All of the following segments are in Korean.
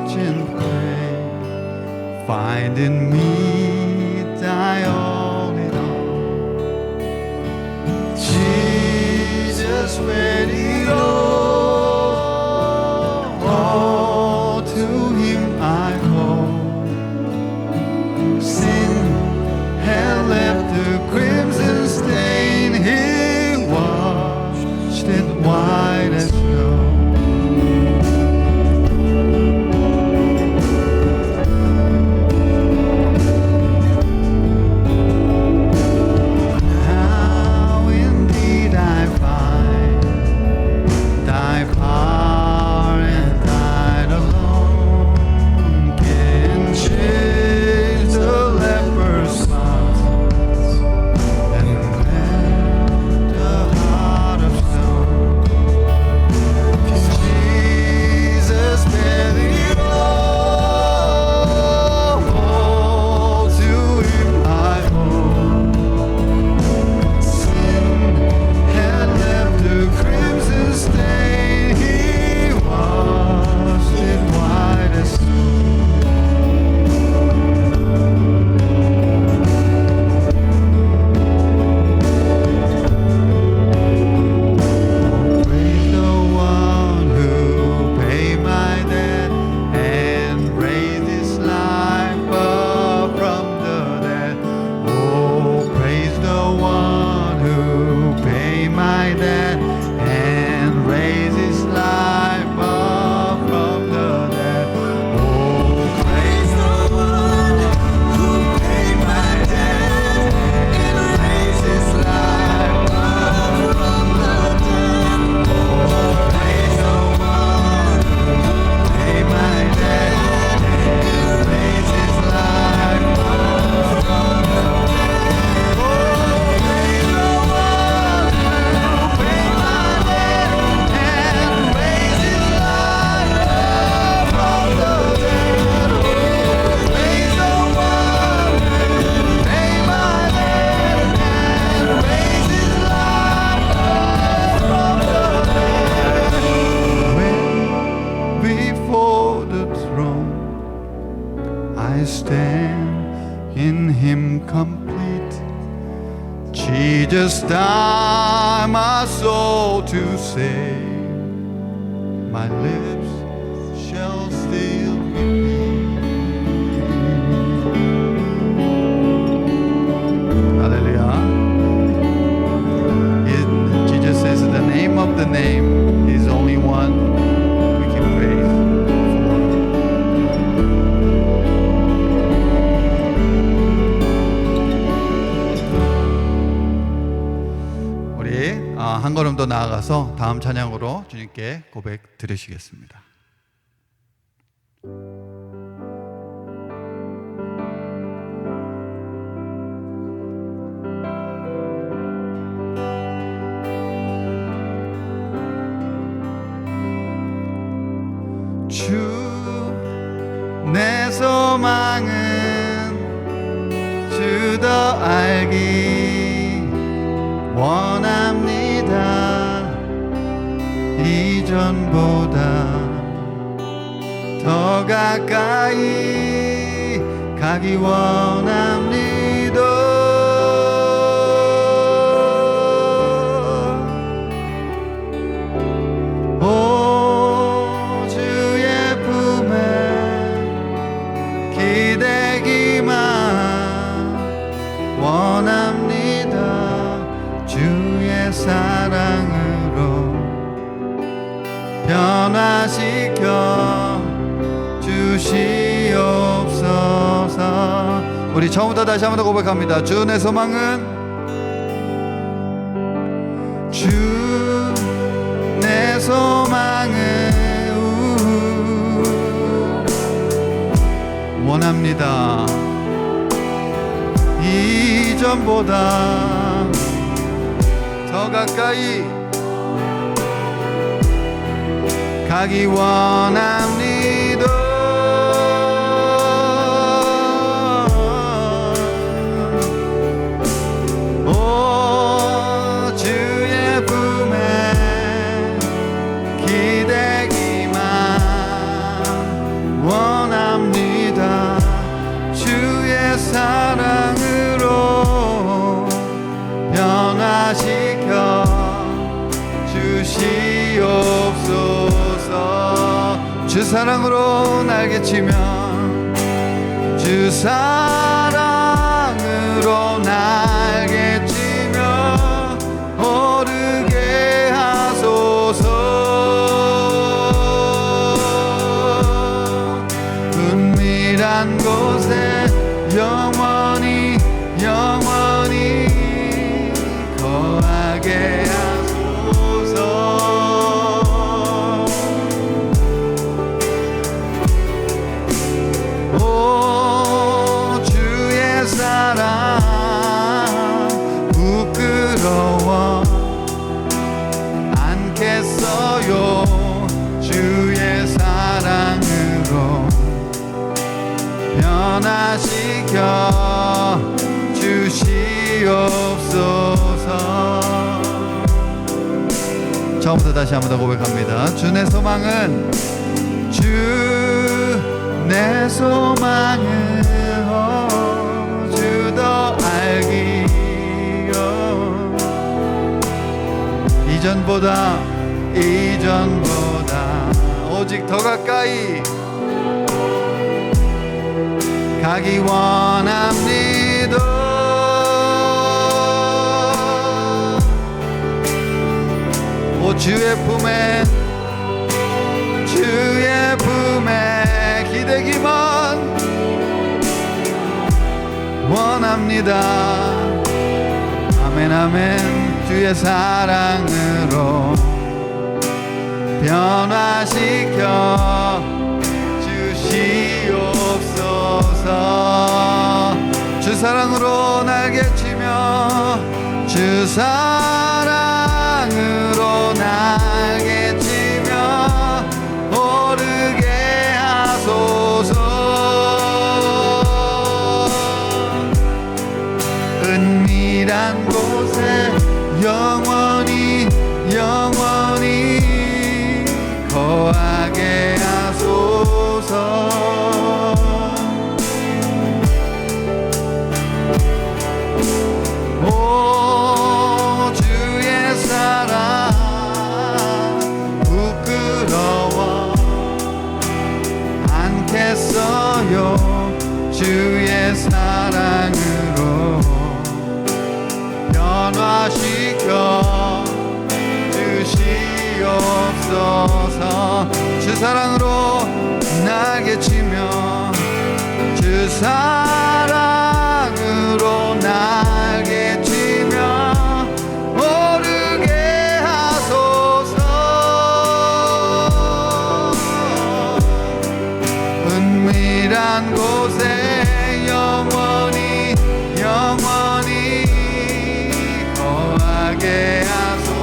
watch and pray. Find in me thy all in all. Jesus, ready, all to him I hold. Sin had left the crimson stain, he washed it white as snow. Now indeed I find thy power and thine alone can change the leper's spots and melt the heart of stone. Jesus, bear it all, to him I hold. Sin had left the crimson stain, he washed it white as snow. Praise the one who paid my debt and raised his life up from the dead. Oh, praise the one who paid my debt and raised his life up from the dead. Oh, praise the one who paid my debt and raised his life up from the dead. Oh, praise the one who paid my debt and raised his life up from the dead. Oh, praise the one who paid my debt and raised his life up from the dead. Oh, praise the one who paid my debt and raised his life up from the dead. When before the throne I stand in him complete, Jesus died my soul to save. My lips shall still repeat. Hallelujah. Jesus says the name of the name is only one we can praise for. 우리 한 걸음 더 나아가서 다음 찬양으로 주님께 고백 드리시겠습니다. 주 내 소망은 주 더 알기 원합니다. 이전보다 더 가까이 가기 원합니다. 오 주의 품에 기대기만 원합니다. 주의 사랑으로 변화시켜 주시옵소서. 우리 처음부터 다시 한번 더 고백합니다. 주 내 소망은 주 내 소망은 원합니다. 이전보다 더 가까이 가기 원합니다. 오 주의 품에 기대기만 사랑으로 날개치며 주 사랑으로 날개치며 오르게 하소서. 은밀한 곳에 영원히 거하게 하소서. 오 주의 사랑 부끄러워 않겠어요. 주의 사랑으로 변화시켜 주시옵소서. 처음부터 다시 한 번 더 고백합니다. 주 내 소망은 주 내 소망은 주 더 알기요. 이전보다 오직 더 가까이 가기 원합니다. 오 주의 품에 기대기만 원합니다. 아멘 아멘. 주의 사랑으로 변화시켜 주시옵소서. 주 사랑으로 날개치며 주 사랑으로 날개치며 오르게 하소서. 은밀한 곳에 영원히 거하게 하소서. 오 주의 사랑 부끄러워 않겠어요. 주의 사랑으로 변화시켜 주시옵소서. 주 사랑으로 날개치며 주 사랑으로 날개치며 오르게 하소서. 은밀한 곳에 영원히 거하게 하소서.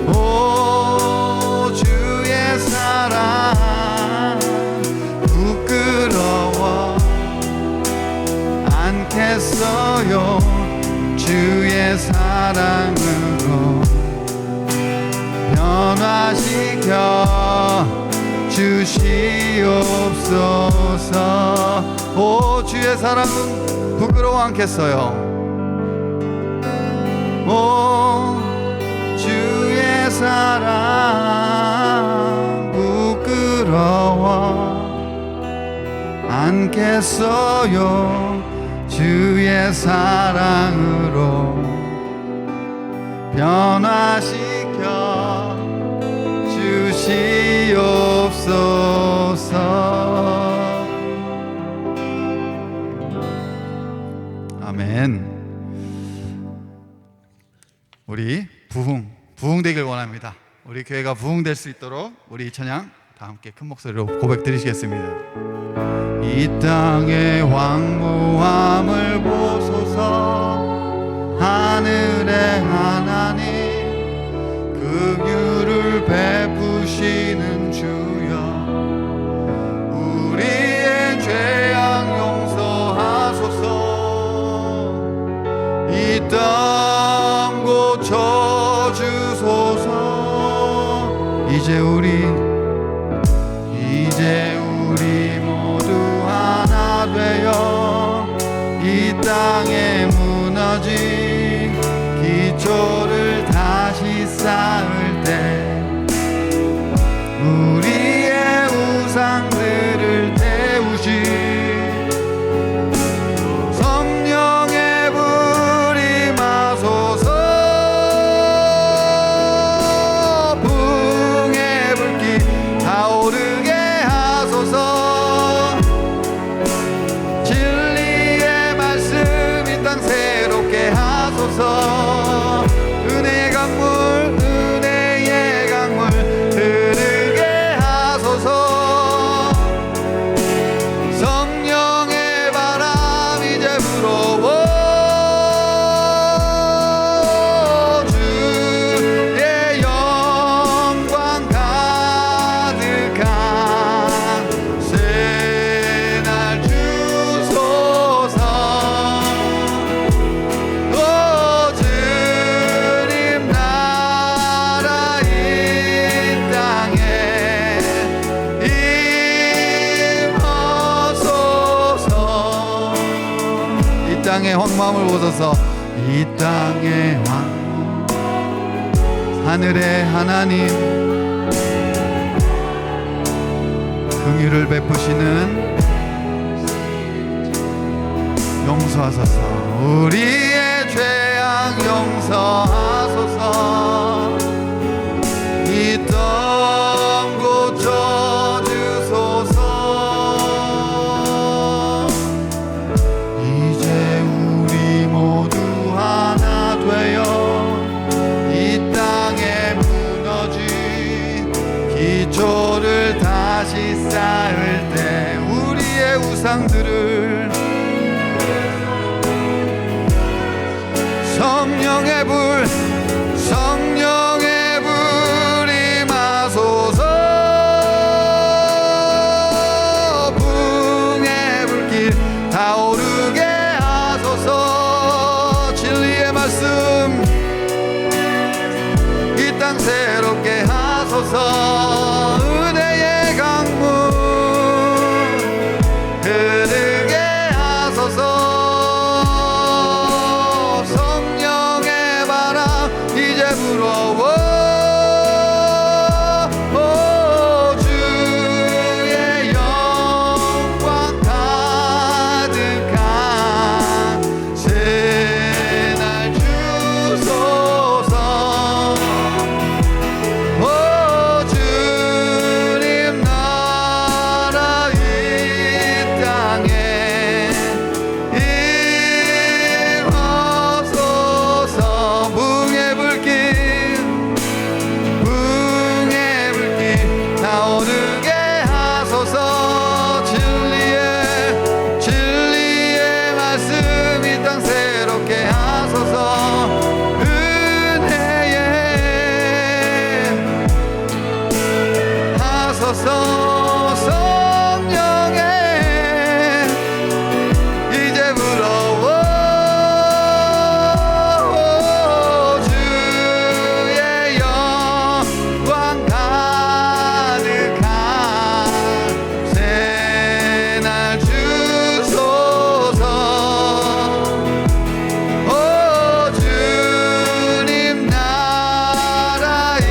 오 주의 사랑 부끄러워 않겠어요. 주의 사랑으로 변화시켜 주시옵소서. 오 주의 사랑은 부끄러워 않겠어요. 오 주의 사랑 부끄러워 않겠어요. 주의 사랑으로 변화시켜 주시옵소서. 아멘. 우리 부흥되길 원합니다. 우리 교회가 부흥될 수 있도록 우리 이 찬양 다 함께 큰 목소리로 고백 드리시겠습니다. 이 땅의 황무함을 보소서. 하늘의 하나님 긍휼을 베푸시는 주여 우리의 죄악 용서하소서. 이 땅 고쳐주소서. 이제 우리 모두 하나 되어 이 땅에 무너진 기초를 쌓을 때 우리의 우상들을 태우시 성령의 불이 마소서 부흥의 불길 타오르게 하소서 진리의 말씀 이 땅 새롭게 하소서 은혜의 강물 은혜의 강물 흐르게 하소서 성령의 바람 이제 불어워 주의 영광 가득한 새날 주소서 오 주님 나라 이 땅에 임하소서 이 땅의 황무함을 보소서 이 땅의 황무 하늘의 하나님 긍휼을 베푸시는 용서하소서 우리의 죄악 용서하소서 이 땅 고쳐주소서 이제 우리 모두 하나 되어 이 땅에 무너진 기초를 다시 쌓을 때 우리의 우상들을 성령의 불 성령의 불이 마소서 부흥의 불길 타오르게 하소서 진리의 말씀 이 땅 새롭게 하소서 은혜의 강물 흐르게 하소서 성령의 바람 이제 불어워 오 주의 영광 가득한 새날 주소서 오 주님 나라 이 땅에 임하소서 부흥의 불길 타오르게 하소서 진리의 말씀 이 땅 새롭게 하소서 은혜의 하소서 성령의 이제 불어워 주의 영광 가득한 새날 주소서 오 주님 나라 이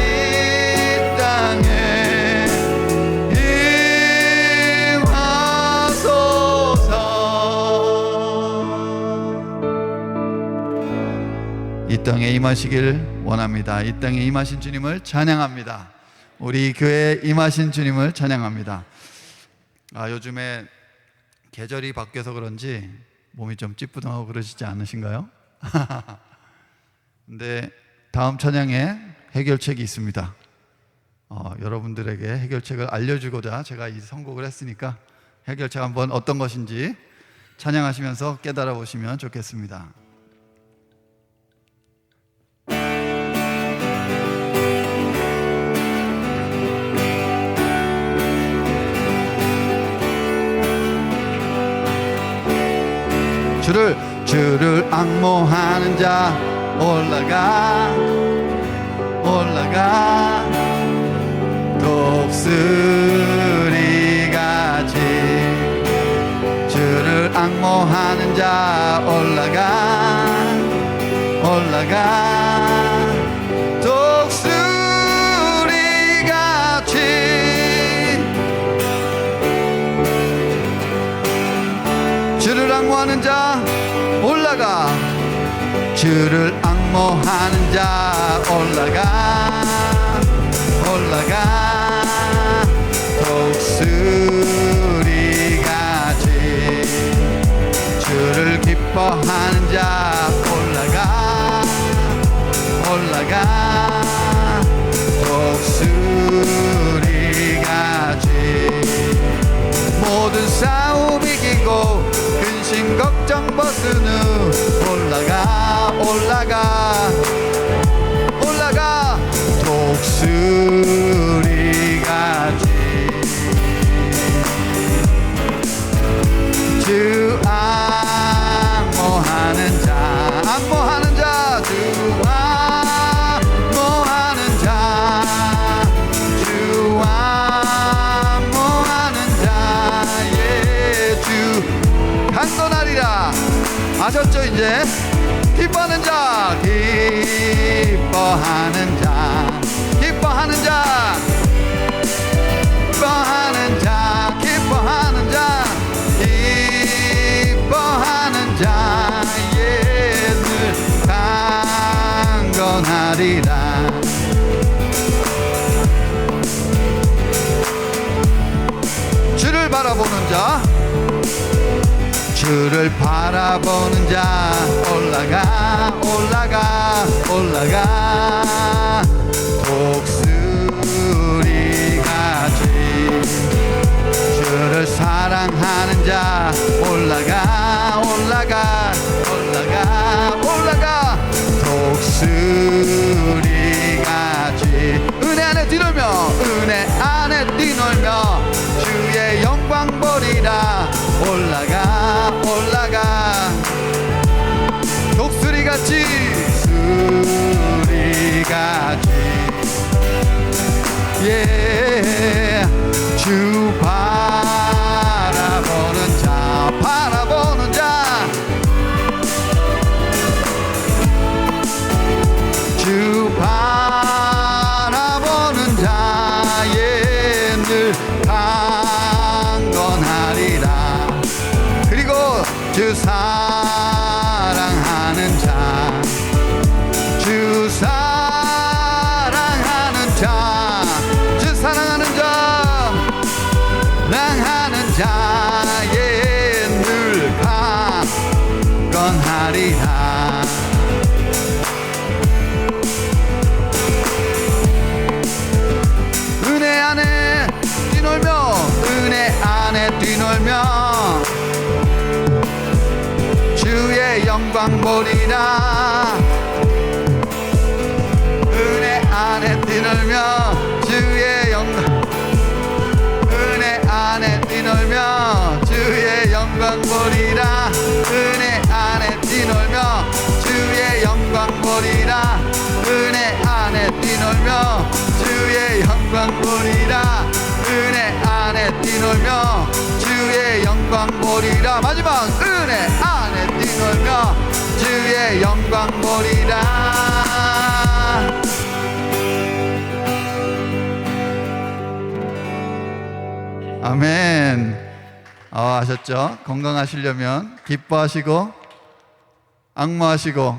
땅에 임하소서 이 땅에 임하시길 원합니다. 이 땅에 임하신 주님을 찬양합니다. 우리 교회에 임하신 주님을 찬양합니다. 요즘에 계절이 바뀌어서 그런지 몸이 좀 찌뿌둥하고 그러시지 않으신가요? 근데 다음 찬양에 해결책이 있습니다. 여러분들에게 해결책을 알려주고자 제가 이 선곡을 했으니까 해결책 한번 어떤 것인지 찬양하시면서 깨달아 보시면 좋겠습니다. 주를 앙모하는 자 올라가 독수리같이 주를 앙모하는 자 올라가 독수리같이 주를 앙모하는 자 올라가 올라가 독수리같이 주를 기뻐하는 자 올라가 올라가 독수리같이 모든 싸움 이기고 근심 걱정 벗은 후 올라가 올라가 올라가 독수리같이 주 앙모하는 자 앙모하는 자 주 앙모하는 자 주 앙모하는 자 예 주 강건하리라 아셨죠? 이제 기뻐하는 자 기뻐하는 자 기뻐하는 자 기뻐하는 자 기뻐하는 자 기뻐하는 자 예 늘 강건하리라 주를 바라보는 자 주를 바라보는 자 올라가 올라가 올라가 독수리같이 주를 사랑하는 자 올라가 올라가 올라가 올라가 독수리같이 은혜 안에 뛰놀며 은혜 안에 뛰놀며 주의 영광 보리라 올라가 올라가 독수리같이 수리같이 예 주 바라보는 자 바라보는 자 주 바라보는 자 예 늘 강건하리라 그리고 주 사랑하는 자 주 사랑하는 자 주 사랑하는 자 사랑하는 자에 늘 강건하리라 은혜 안에 뛰놀며 은혜 안에 뛰놀며 주의 영광 보리라 은혜 안에 뛰놀며 주의 영광 은혜 안에 뛰놀며 주의 영광 보리라 은혜 안에 뛰놀며 주의 영광 보리라 은혜 안에 뛰놀며 주의 영광 보리라 은혜 안에 뛰놀며 주의 영광 보리라 마지막 은혜 안에 뛰놀며 주의 영광 보리라 아멘. 아셨죠? 건강하시려면 기뻐하시고 앙모하시고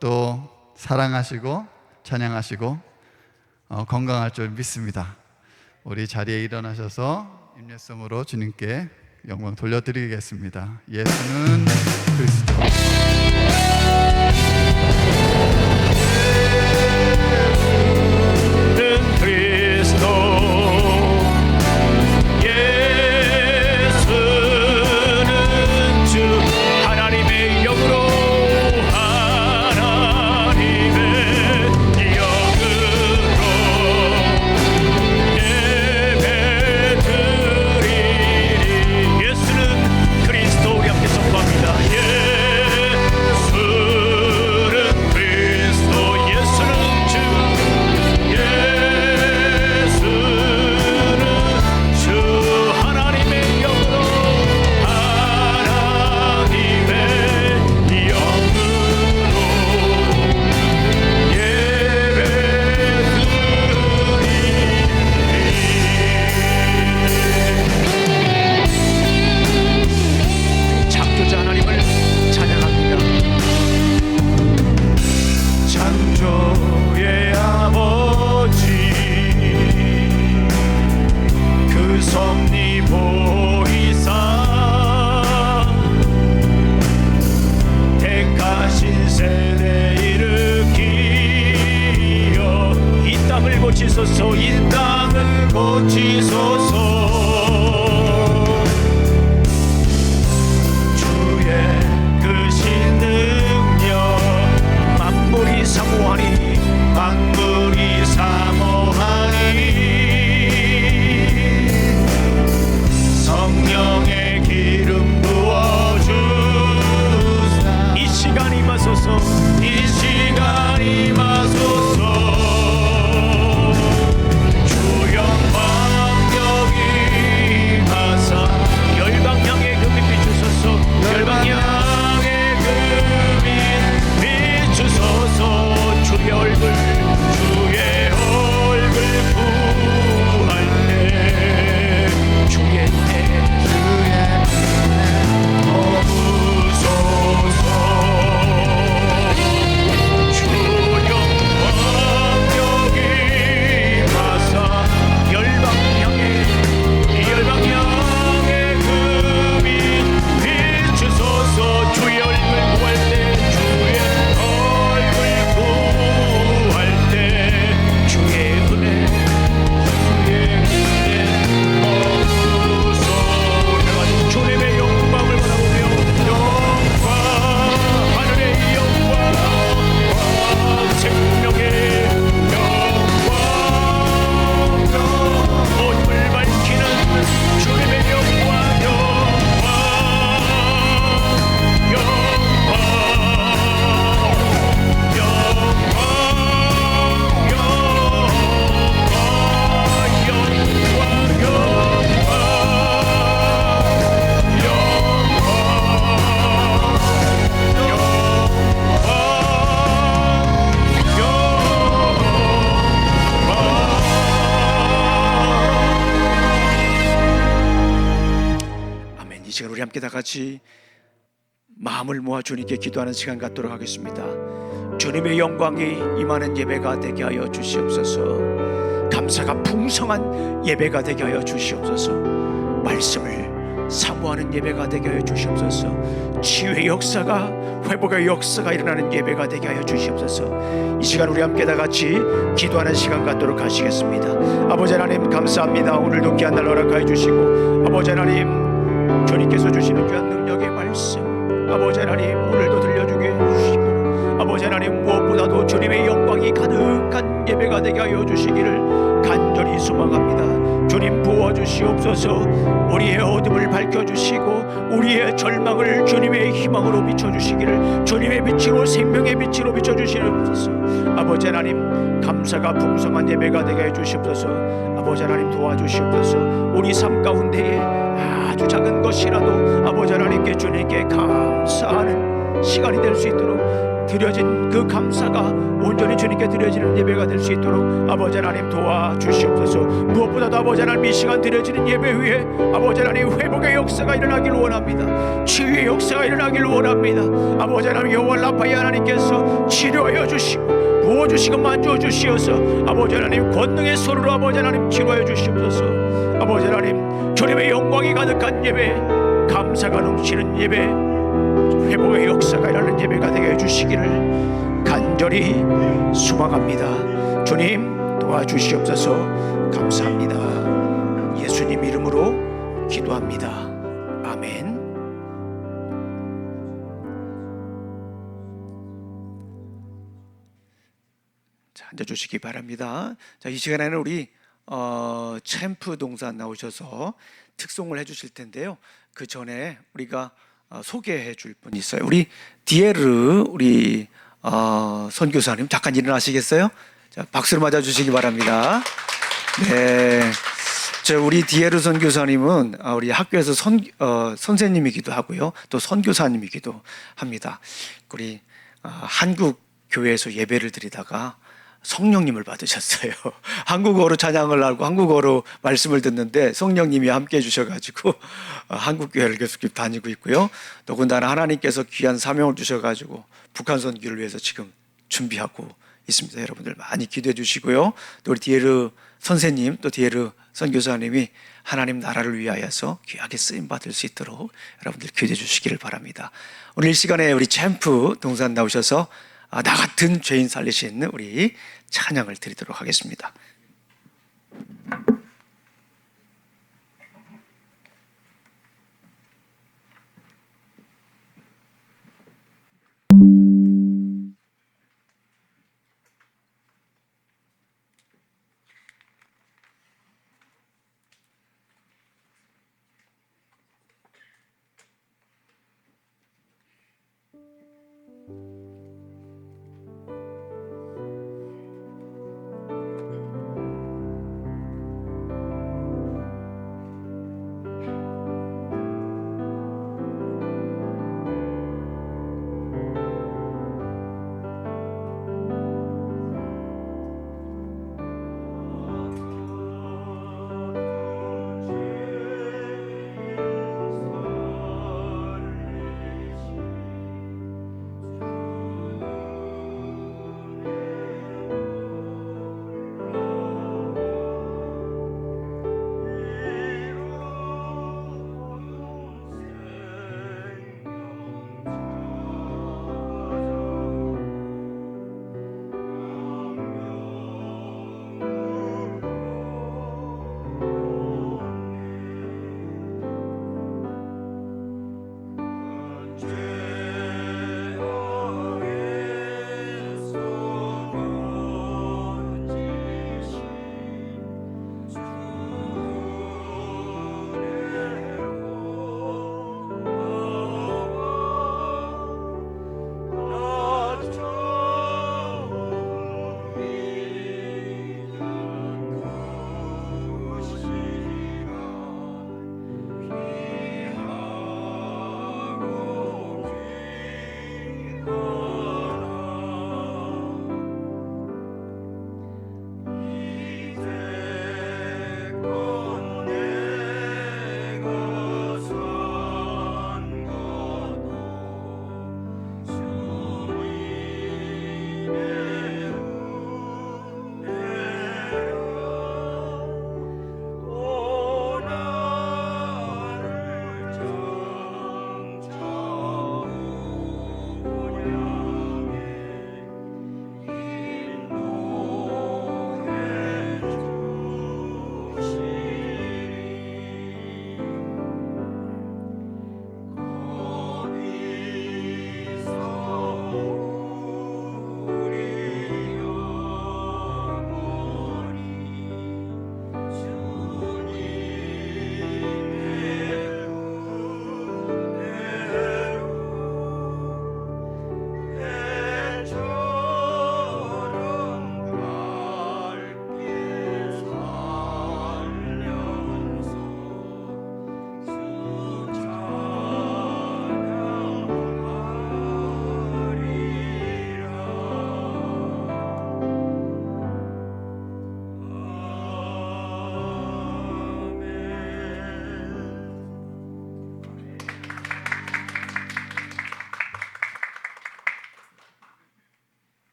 또 사랑하시고 찬양하시고 건강할 줄 믿습니다. 우리 자리에 일어나셔서 입례성으로 주님께 영광 돌려드리겠습니다. 예수는 그리스도. 예수는 그리스도 우리 앞에 선포합니다. 고치소서. 이 땅을 고치소서. 사모하니 만물이 사모하니 성령의 기름 부어주사. 이 시간 임하소서. 이 시간 임하소서. 주 영광 여기 임하사 열방 향해 금이 비추소서. 열방 향해 금이 비추소서. 주의 얼굴 구할 때 주의 오소서. 주 영광 여기 임하사 열방 향해 금이 비추소서. 주의 얼굴 구할 때 주의 함께 다 같이 마음을 모아 주님께 기도하는 시간 갖도록 하겠습니다. 주님의 영광이 임하는 예배가 되게 하여 주시옵소서. 감사가 풍성한 예배가 되게 하여 주시옵소서. 말씀을 사모하는 예배가 되게 하여 주시옵소서. 치유의 역사가, 회복의 역사가 일어나는 예배가 되게 하여 주시옵소서. 이 시간 우리 함께 다 같이 기도하는 시간 갖도록 하시겠습니다. 아버지 하나님 감사합니다. 오늘도 귀한 날 허락하여 주시고, 아버지 하나님 주님께서 주시는 귀한 능력의 말씀, 아버지 하나님 오늘도 들려주게 해주시고, 아버지 하나님 무엇보다도 주님의 영광이 가득한 예배가 되게 하여 주시기를 간절히 소망합니다. 주님 부어주시옵소서. 우리의 어둠을 밝혀주시고 우리의 절망을 주님의 희망으로 비춰주시기를, 주님의 빛으로, 생명의 빛으로 비춰주시옵소서. 아버지 하나님 감사가 풍성한 예배가 되게 해주시옵소서. 아버지 하나님 도와주시옵소서. 우리 삶 가운데에 아주 작은 것이라도 아버지 하나님께 주님께 감사하는 시간이 될 수 있도록, 드려진 그 감사가 온전히 주님께 드려지는 예배가 될 수 있도록 아버지 하나님 도와주시옵소서. 무엇보다도 아버지 하나님 이 시간 드려지는 예배 위에 아버지 하나님 회복의 역사가 일어나기를 원합니다. 치유의 역사가 일어나기를 원합니다. 아버지 하나님 여호와 라파의 하나님께서 치료하여 주시고 부어주시고 만져주시어서 아버지 하나님 권능의 손으로 아버지 하나님 치료하여 주시옵소서. 아버지 하나님 주님의 영광이 가득한 예배, 감사가 넘치는 예배, 회복의 역사가 일어나는 예배가 되게 해주시기를 간절히 소망합니다. 주님 도와주시옵소서. 감사합니다. 예수님 이름으로 기도합니다. 아멘. 자, 앉아주시기 바랍니다. 자, 이 시간에는 우리 챔프 동산 나오셔서 특송을 해주실 텐데요. 그 전에 우리가 소개해 줄 분이 있어요. 우리 디에르 우리 선교사님 잠깐 일어나시겠어요? 자, 박수로 맞아주시기 바랍니다. 네, 우리 디에르 선교사님은 우리 학교에서 선생님이기도 하고요, 또 선교사님이기도 합니다. 우리 한국 교회에서 예배를 드리다가 성령님을 받으셨어요. 한국어로 찬양을 하고 한국어로 말씀을 듣는데 성령님이 함께 해주셔가지고 한국교회를 계속 다니고 있고요. 더군다나 하나님께서 귀한 사명을 주셔가지고 북한 선교를 위해서 지금 준비하고 있습니다. 여러분들 많이 기도해 주시고요. 또 우리 디에르 선생님, 또 디에르 선교사님이 하나님 나라를 위하여서 귀하게 쓰임 받을 수 있도록 여러분들 기도해 주시기를 바랍니다. 오늘 이 시간에 우리 챔프 동산 나오셔서 나 같은 죄인 살리신 우리 찬양을 드리도록 하겠습니다.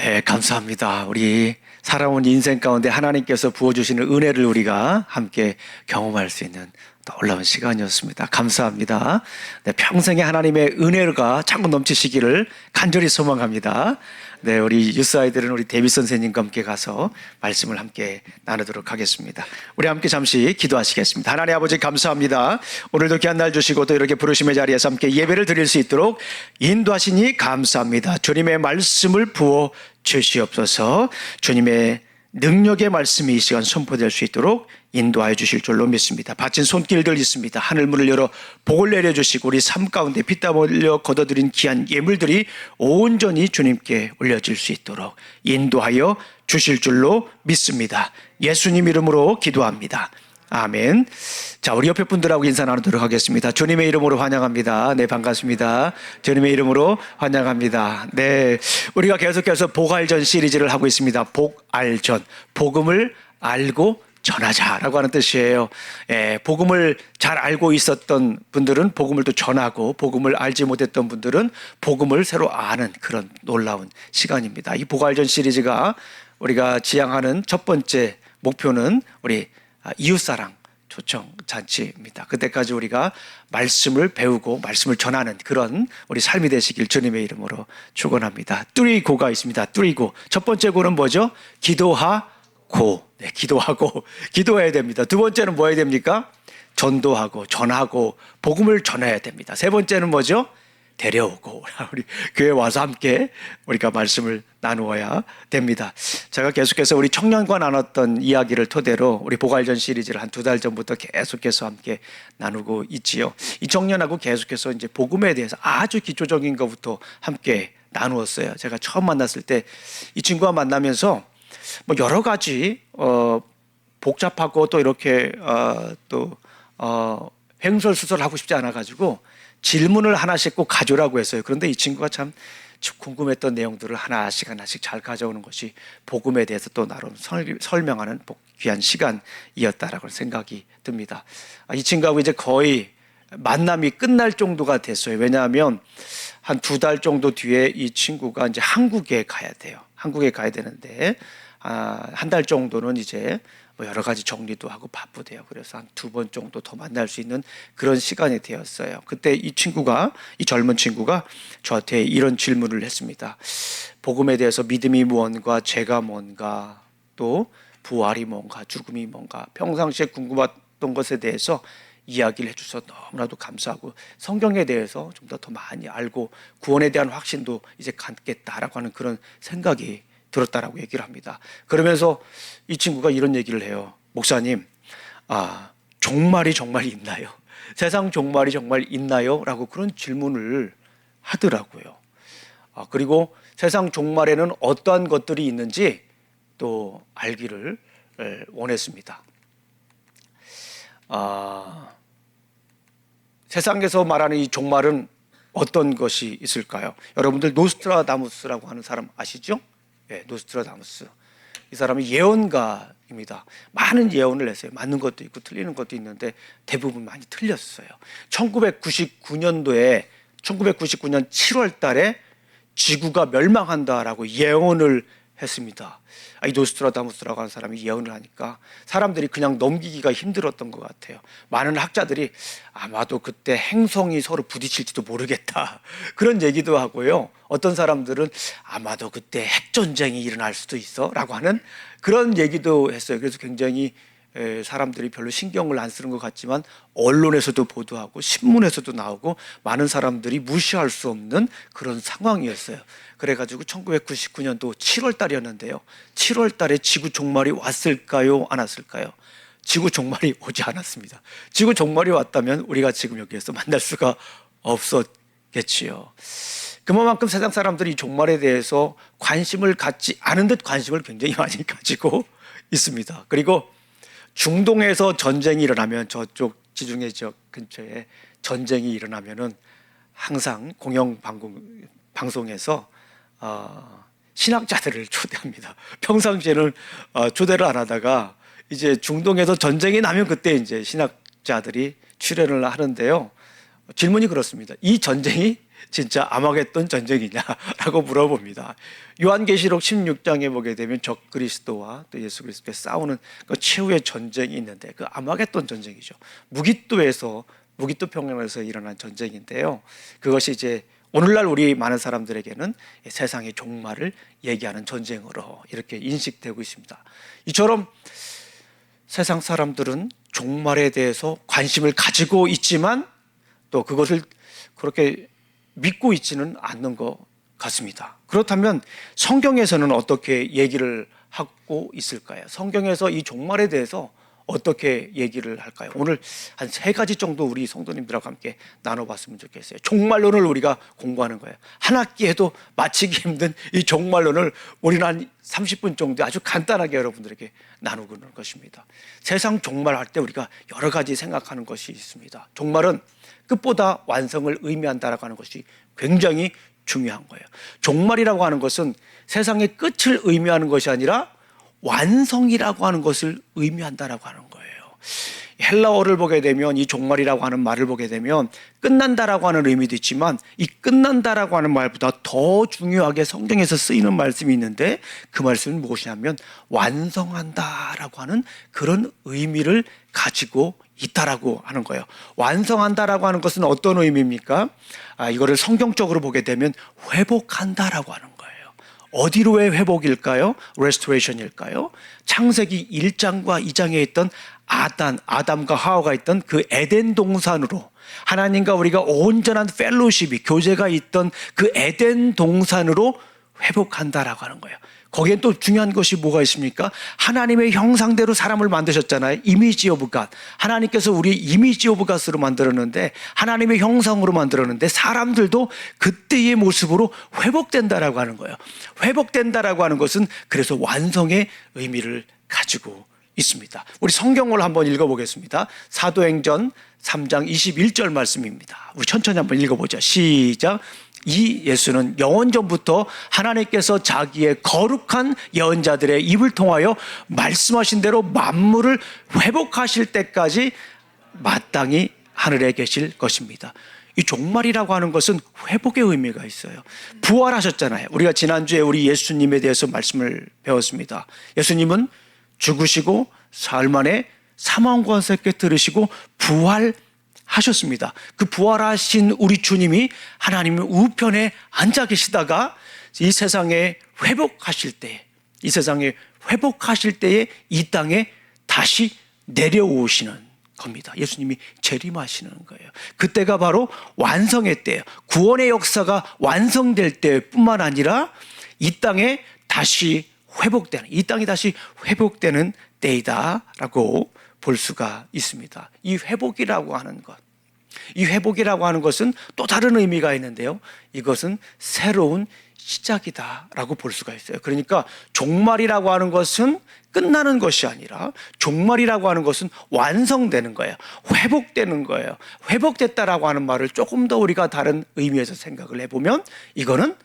네, 감사합니다. 우리 살아온 인생 가운데 하나님께서 부어주시는 은혜를 우리가 함께 경험할 수 있는 놀라운 시간이었습니다. 감사합니다. 네, 평생에 하나님의 은혜가 자꾸 넘치시기를 간절히 소망합니다. 네, 우리 유스 아이들은 우리 데비 선생님과 함께 가서 말씀을 함께 나누도록 하겠습니다. 우리 함께 잠시 기도하시겠습니다. 하나님 아버지 감사합니다. 오늘도 귀한 날 주시고 또 이렇게 부르심의 자리에서 함께 예배를 드릴 수 있도록 인도하시니 감사합니다. 주님의 말씀을 부어 주시옵소서. 주님의 능력의 말씀이 이 시간 선포될 수 있도록 인도하여 주실 줄로 믿습니다. 바친 손길들 있습니다. 하늘문을 열어 복을 내려주시고 우리 삶 가운데 피땀 흘려 거둬들인 귀한 예물들이 온전히 주님께 올려질 수 있도록 인도하여 주실 줄로 믿습니다. 예수님 이름으로 기도합니다. 아멘. 자, 우리 옆에 분들하고 인사 나누도록 하겠습니다. 주님의 이름으로 환영합니다. 네, 반갑습니다. 주님의 이름으로 환영합니다. 네, 우리가 계속해서 복알전 시리즈를 하고 있습니다. 복알전, 복음을 알고 전하자라고 하는 뜻이에요. 복음을 잘 알고 있었던 분들은 복음을 또 전하고, 복음을 알지 못했던 분들은 복음을 새로 아는 그런 놀라운 시간입니다. 이 복알전 시리즈가 우리가 지향하는 첫 번째 목표는 우리 이웃사랑 초청 잔치입니다. 그때까지 우리가 말씀을 배우고 말씀을 전하는 그런 우리 삶이 되시길 주님의 이름으로 축원합니다. 뚜리고가 있습니다. 뚜리고. 첫 번째 고는 뭐죠? 기도하고. 네, 기도하고 기도해야 됩니다. 두 번째는 뭐 해야 됩니까? 전도하고 전하고 복음을 전해야 됩니다. 세 번째는 뭐죠? 데려오고 우리 교회 와서 함께 우리가 말씀을 나누어야 됩니다. 제가 계속해서 우리 청년과 나눴던 이야기를 토대로 우리 복알전 시리즈를 한 2달 전부터 계속해서 함께 나누고 있지요. 이 청년하고 계속해서 이제 복음에 대해서 아주 기초적인 것부터 함께 나누었어요. 제가 처음 만났을 때 이 친구와 만나면서 뭐 여러 가지 복잡하고 또 이렇게 횡설수설하고 싶지 않아 가지고 질문을 하나씩 꼭 가져오라고 했어요. 그런데 이 친구가 참 궁금했던 내용들을 하나씩 잘 가져오는 것이 복음에 대해서 또 나름 설명하는 귀한 시간이었다라고 생각이 듭니다. 이 친구하고 이제 거의 만남이 끝날 정도가 됐어요. 왜냐하면 한 2달 정도 뒤에 이 친구가 이제 한국에 가야 돼요. 한국에 가야 되는데 한 달 정도는 이제 뭐 여러 가지 정리도 하고 바쁘대요. 그래서 한 2번 정도 더 만날 수 있는 그런 시간이 되었어요. 그때 이 젊은 친구가 저한테 이런 질문을 했습니다. 복음에 대해서 믿음이 뭔가, 죄가 뭔가, 또 부활이 뭔가, 죽음이 뭔가, 평상시에 궁금했던 것에 대해서 이야기를 해주셔서 너무나도 감사하고 성경에 대해서 좀 더 많이 알고 구원에 대한 확신도 이제 갖겠다라고 하는 그런 생각이 들었다라고 얘기를 합니다. 그러면서 이 친구가 이런 얘기를 해요. 목사님, 종말이 정말 있나요? 세상 종말이 정말 있나요? 라고 그런 질문을 하더라고요. 그리고 세상 종말에는 어떠한 것들이 있는지 또 알기를 원했습니다. 세상에서 말하는 이 종말은 어떤 것이 있을까요? 여러분들 노스트라다무스라고 하는 사람 아시죠? 네, 노스트라다무스. 이 사람이 예언가입니다. 많은 예언을 했어요. 맞는 것도 있고 틀리는 것도 있는데 대부분 많이 틀렸어요. 1999년 7월 달에 지구가 멸망한다라고 예언을 했습니다. 이 노스트라다무스라고 하는 사람이 예언을 하니까 사람들이 그냥 넘기기가 힘들었던 것 같아요. 많은 학자들이 아마도 그때 행성이 서로 부딪힐지도 모르겠다 그런 얘기도 하고요. 어떤 사람들은 아마도 그때 핵전쟁이 일어날 수도 있어 라고 하는 그런 얘기도 했어요. 그래서 굉장히 사람들이 별로 신경을 안 쓰는 것 같지만 언론에서도 보도하고 신문에서도 나오고 많은 사람들이 무시할 수 없는 그런 상황이었어요. 그래가지고 1999년도 7월 달이었는데요. 7월 달에 지구 종말이 왔을까요? 안 왔을까요? 지구 종말이 오지 않았습니다. 지구 종말이 왔다면 우리가 지금 여기에서 만날 수가 없었겠지요. 그만큼 세상 사람들이 이 종말에 대해서 관심을 갖지 않은 듯 관심을 굉장히 많이 가지고 있습니다. 그리고 중동에서 전쟁이 일어나면 저쪽 지중해 지역 근처에 전쟁이 일어나면은 항상 방송에서 신학자들을 초대합니다. 평상시에는 초대를 안 하다가 이제 중동에서 전쟁이 나면 그때 이제 신학자들이 출연을 하는데요. 질문이 그렇습니다. 이 전쟁이 진짜 아마겟돈 전쟁이냐라고 물어봅니다. 요한계시록 16장에 보게 되면 적그리스도와 또 예수 그리스도의 싸우는 그 최후의 전쟁이 있는데 그 아마겟돈 전쟁이죠. 무기또 평양에서 일어난 전쟁인데요. 그것이 이제 오늘날 우리 많은 사람들에게는 세상의 종말을 얘기하는 전쟁으로 이렇게 인식되고 있습니다. 이처럼 세상 사람들은 종말에 대해서 관심을 가지고 있지만 또 그것을 그렇게 믿고 있지는 않는 것 같습니다. 그렇다면 성경에서는 어떻게 얘기를 하고 있을까요? 성경에서 이 종말에 대해서 어떻게 얘기를 할까요? 오늘 한 3가지 정도 우리 성도님들하고 함께 나눠봤으면 좋겠어요. 종말론을 우리가 공부하는 거예요. 한 학기에도 마치기 힘든 이 종말론을 우리는 한 30분 정도 아주 간단하게 여러분들에게 나누고 있는 것입니다. 세상 종말할 때 우리가 여러 가지 생각하는 것이 있습니다. 종말은 끝보다 완성을 의미한다라고 하는 것이 굉장히 중요한 거예요. 종말이라고 하는 것은 세상의 끝을 의미하는 것이 아니라 완성이라고 하는 것을 의미한다라고 하는 거예요. 헬라어를 보게 되면 이 종말이라고 하는 말을 보게 되면 끝난다라고 하는 의미도 있지만 이 끝난다라고 하는 말보다 더 중요하게 성경에서 쓰이는 말씀이 있는데 그 말씀은 무엇이냐면 완성한다라고 하는 그런 의미를 가지고 있다라고 하는 거예요. 완성한다라고 하는 것은 어떤 의미입니까? 이거를 성경적으로 보게 되면 회복한다라고 하는 거예요. 어디로의 회복일까요? restoration일까요? 창세기 1장과 2장에 있던 아담과 하와가 있던 그 에덴 동산으로 하나님과 우리가 온전한 펠로십이 교제가 있던 그 에덴 동산으로 회복한다라고 하는 거예요. 거기에 또 중요한 것이 뭐가 있습니까? 하나님의 형상대로 사람을 만드셨잖아요. 이미지 오브 갓. 하나님께서 우리 이미지 오브 갓으로 만들었는데 하나님의 형상으로 만들었는데 사람들도 그때의 모습으로 회복된다라고 하는 거예요. 회복된다라고 하는 것은 그래서 완성의 의미를 가지고 있습니다. 우리 성경을 한번 읽어보겠습니다. 사도행전 3장 21절 말씀입니다. 우리 천천히 한번 읽어보죠. 시작. 이 예수는 영원 전부터 하나님께서 자기의 거룩한 예언자들의 입을 통하여 말씀하신 대로 만물을 회복하실 때까지 마땅히 하늘에 계실 것입니다. 이 종말이라고 하는 것은 회복의 의미가 있어요. 부활하셨잖아요. 우리가 지난주에 우리 예수님에 대해서 말씀을 배웠습니다. 예수님은 죽으시고 사흘 만에 사망 권세 깨뜨리시고 부활하셨습니다. 그 부활하신 우리 주님이 하나님의 우편에 앉아 계시다가 이 세상에 회복하실 때, 이 세상에 회복하실 때에 이 땅에 다시 내려오시는 겁니다. 예수님이 재림하시는 거예요. 그때가 바로 완성의 때예요. 구원의 역사가 완성될 때뿐만 아니라 이 땅에 다시 회복되는, 이 땅이 다시 회복되는 때이다라고 볼 수가 있습니다. 이 회복이라고 하는 것, 이 회복이라고 하는 것은 또 다른 의미가 있는데요. 이것은 새로운 시작이다라고 볼 수가 있어요. 그러니까 종말이라고 하는 것은 끝나는 것이 아니라 종말이라고 하는 것은 완성되는 거예요. 회복되는 거예요. 회복됐다라고 하는 말을 조금 더 우리가 다른 의미에서 생각을 해보면 이거는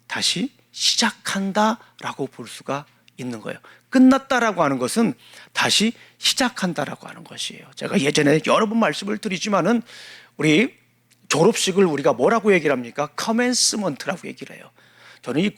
다시 시작한다라고 볼 수가 있는 거예요. 끝났다라고 하는 것은 다시 시작한다라고 하는 것이에요. 제가 예전에 여러 번 말씀을 드리지만은 우리 졸업식을 우리가 뭐라고 얘기를 합니까? commencement라고 얘기를 해요. 저는 이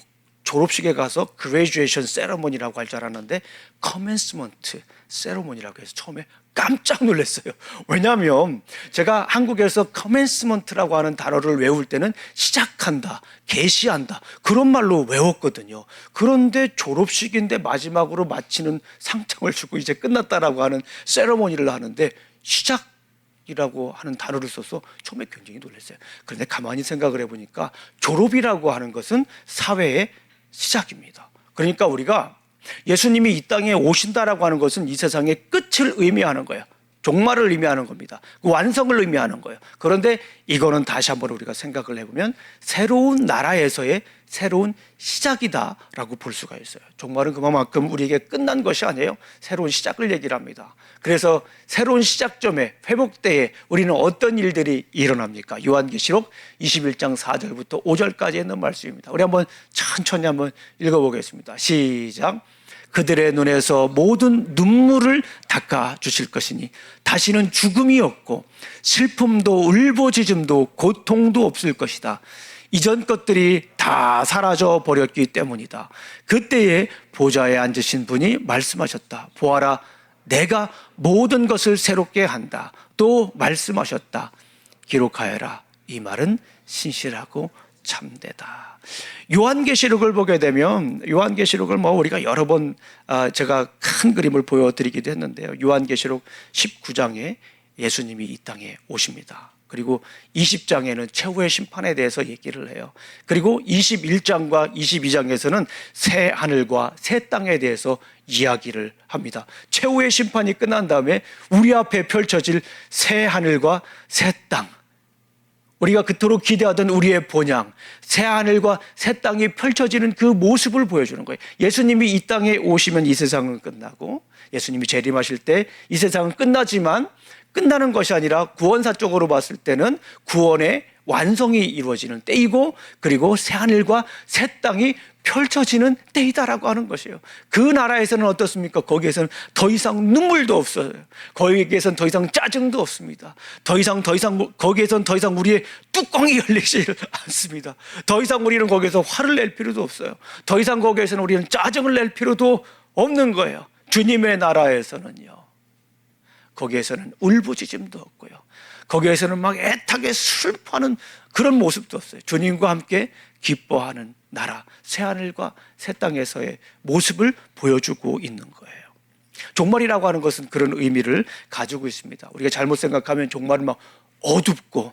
졸업식에 가서 graduation ceremony라고 할 줄 알았는데 commencement ceremony라고 해서 처음에 깜짝 놀랐어요. 왜냐하면 제가 한국에서 commencement라고 하는 단어를 외울 때는 시작한다, 개시한다 그런 말로 외웠거든요. 그런데 졸업식인데 마지막으로 마치는 상장을 주고 이제 끝났다라고 하는 세레모니를 하는데 시작이라고 하는 단어를 써서 처음에 굉장히 놀랐어요. 그런데 가만히 생각을 해보니까 졸업이라고 하는 것은 사회의 시작입니다. 그러니까 우리가 예수님이 이 땅에 오신다라고 하는 것은 이 세상의 끝을 의미하는 거예요. 종말을 의미하는 겁니다. 그 완성을 의미하는 거예요. 그런데 이거는 다시 한번 우리가 생각을 해보면 새로운 나라에서의 새로운 시작이다라고 볼 수가 있어요. 종말은 그만큼 우리에게 끝난 것이 아니에요. 새로운 시작을 얘기를 합니다. 그래서 새로운 시작점에 회복때에 우리는 어떤 일들이 일어납니까? 요한계시록 21장 4절부터 5절까지 있는 말씀입니다. 우리 한번 천천히 한번 읽어보겠습니다. 시작. 그들의 눈에서 모든 눈물을 닦아 주실 것이니 다시는 죽음이 없고 슬픔도 울부짖음도 고통도 없을 것이다. 이전 것들이 다 사라져 버렸기 때문이다. 그때에 보좌에 앉으신 분이 말씀하셨다. 보아라, 내가 모든 것을 새롭게 한다. 또 말씀하셨다. 기록하여라. 이 말은 신실하고 참되다. 요한계시록을 보게 되면 요한계시록을 우리가 여러 번 제가 큰 그림을 보여드리기도 했는데요. 요한계시록 19장에 예수님이 이 땅에 오십니다. 그리고 20장에는 최후의 심판에 대해서 얘기를 해요. 그리고 21장과 22장에서는 새 하늘과 새 땅에 대해서 이야기를 합니다. 최후의 심판이 끝난 다음에 우리 앞에 펼쳐질 새 하늘과 새 땅, 우리가 그토록 기대하던 우리의 본향, 새 하늘과 새 땅이 펼쳐지는 그 모습을 보여주는 거예요. 예수님이 이 땅에 오시면 이 세상은 끝나고, 예수님이 재림하실 때 이 세상은 끝나지만 끝나는 것이 아니라 구원사적으로 봤을 때는 구원의 완성이 이루어지는 때이고, 그리고 새 하늘과 새 땅이 펼쳐지는 때이다라고 하는 것이에요. 그 나라에서는 어떻습니까? 거기에서는 더 이상 눈물도 없어요. 거기에서는 더 이상 짜증도 없습니다. 거기에서는 더 이상 우리의 뚜껑이 열리지 않습니다. 더 이상 우리는 거기에서 화를 낼 필요도 없어요. 더 이상 거기에서는 우리는 짜증을 낼 필요도 없는 거예요. 주님의 나라에서는요, 거기에서는 울부짖음도 없고요, 거기에서는 막 애타게 슬퍼하는 그런 모습도 없어요. 주님과 함께 기뻐하는 나라, 새하늘과 새 땅에서의 모습을 보여주고 있는 거예요. 종말이라고 하는 것은 그런 의미를 가지고 있습니다. 우리가 잘못 생각하면 종말은 막 어둡고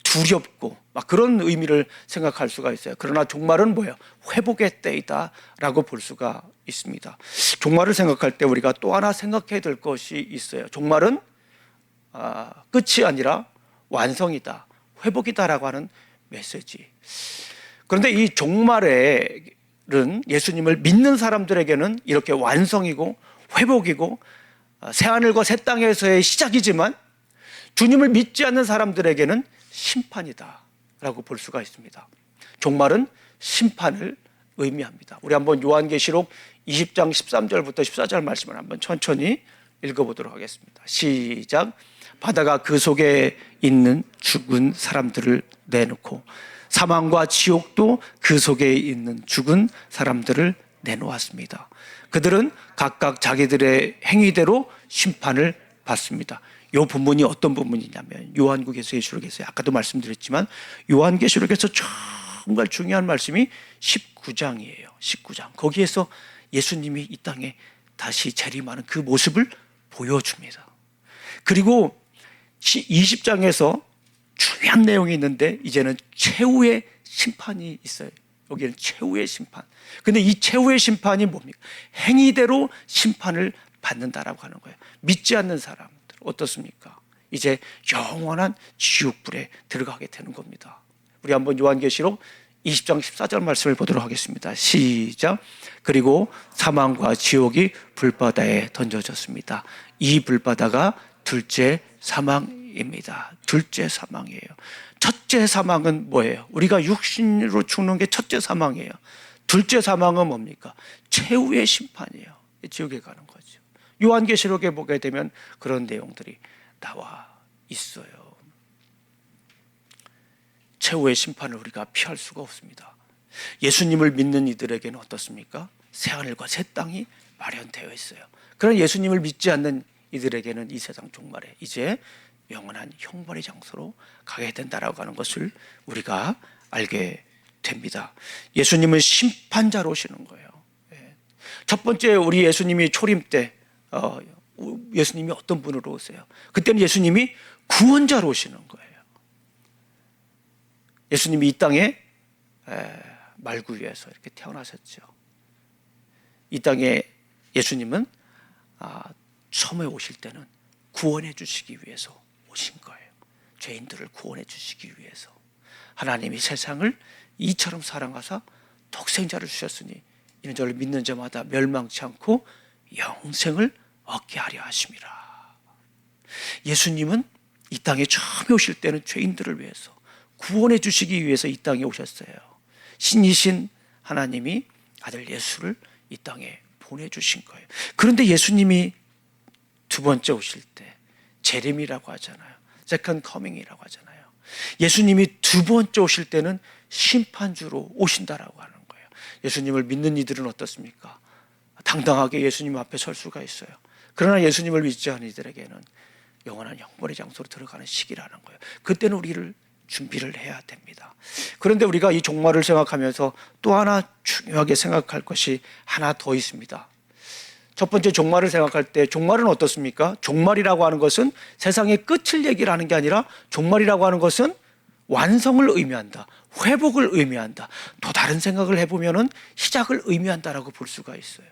두렵고 막 그런 의미를 생각할 수가 있어요. 그러나 종말은 뭐예요? 회복의 때이다라고 볼 수가 있습니다. 종말을 생각할 때 우리가 또 하나 생각해야 될 것이 있어요. 종말은 끝이 아니라 완성이다, 회복이다라고 하는 메시지. 그런데 이 종말은 예수님을 믿는 사람들에게는 이렇게 완성이고 회복이고 새하늘과 새 땅에서의 시작이지만, 주님을 믿지 않는 사람들에게는 심판이다라고 볼 수가 있습니다. 종말은 심판을 의미합니다. 우리 한번 요한계시록 20장 13절부터 14절 말씀을 한번 천천히 읽어보도록 하겠습니다. 시작. 바다가 그 속에 있는 죽은 사람들을 내놓고 사망과 지옥도 그 속에 있는 죽은 사람들을 내놓았습니다. 그들은 각각 자기들의 행위대로 심판을 받습니다. 이 본문이 어떤 본문이냐면 요한국에서 예수록에서 아까도 말씀드렸지만 요한계시록에서 정말 중요한 말씀이 19장이에요. 19장. 거기에서 예수님이 이 땅에 다시 재림하는 그 모습을 보여줍니다. 그리고 20장에서 중요한 내용이 있는데 이제는 최후의 심판이 있어요. 여기는 최후의 심판. 근데 이 최후의 심판이 뭡니까? 행위대로 심판을 받는다라고 하는 거예요. 믿지 않는 사람들 어떻습니까? 이제 영원한 지옥불에 들어가게 되는 겁니다. 우리 한번 요한계시록 20장 14절 말씀을 보도록 하겠습니다. 시작. 그리고 사망과 지옥이 불바다에 던져졌습니다. 이 불바다가 둘째 사망입니다. 둘째 사망이에요. 첫째 사망은 뭐예요? 우리가 육신으로 죽는 게 첫째 사망이에요. 둘째 사망은 뭡니까? 최후의 심판이에요. 지옥에 가는 거죠. 요한계시록에 보게 되면 그런 내용들이 나와 있어요. 최후의 심판을 우리가 피할 수가 없습니다. 예수님을 믿는 이들에게는 어떻습니까? 새하늘과 새 땅이 마련되어 있어요. 그러나 예수님을 믿지 않는 이들에게는 이 세상 종말에 이제 영원한 형벌의 장소로 가게 된다라고 하는 것을 우리가 알게 됩니다. 예수님은 심판자로 오시는 거예요. 첫 번째 우리 예수님이 초림 때 예수님이 어떤 분으로 오세요? 그때는 예수님이 구원자로 오시는 거예요. 예수님이 이 땅에 말구 위에서 이렇게 태어나셨죠. 이 땅에 예수님은 처음에 오실 때는 구원해 주시기 위해서 오신 거예요. 죄인들을 구원해 주시기 위해서. 하나님이 세상을 이처럼 사랑하사 독생자를 주셨으니 이는 저를 믿는 자마다 멸망치 않고 영생을 얻게 하려 하심이라. 예수님은 이 땅에 처음에 오실 때는 죄인들을 위해서 구원해 주시기 위해서 이 땅에 오셨어요. 신이신 하나님이 아들 예수를 이 땅에 보내주신 거예요. 그런데 예수님이 두 번째 오실 때 재림이라고 하잖아요. 세컨 커밍이라고 하잖아요. 예수님이 두 번째 오실 때는 심판주로 오신다라고 하는 거예요. 예수님을 믿는 이들은 어떻습니까? 당당하게 예수님 앞에 설 수가 있어요. 그러나 예수님을 믿지 않은 이들에게는 영원한 형벌의 장소로 들어가는 시기라는 거예요. 그때는 우리를 준비를 해야 됩니다. 그런데 우리가 이 종말을 생각하면서 또 하나 중요하게 생각할 것이 하나 더 있습니다. 첫 번째, 종말을 생각할 때 종말은 어떻습니까? 종말이라고 하는 것은 세상의 끝을 얘기를 하는 게 아니라 종말이라고 하는 것은 완성을 의미한다, 회복을 의미한다. 또 다른 생각을 해보면 시작을 의미한다라고 볼 수가 있어요.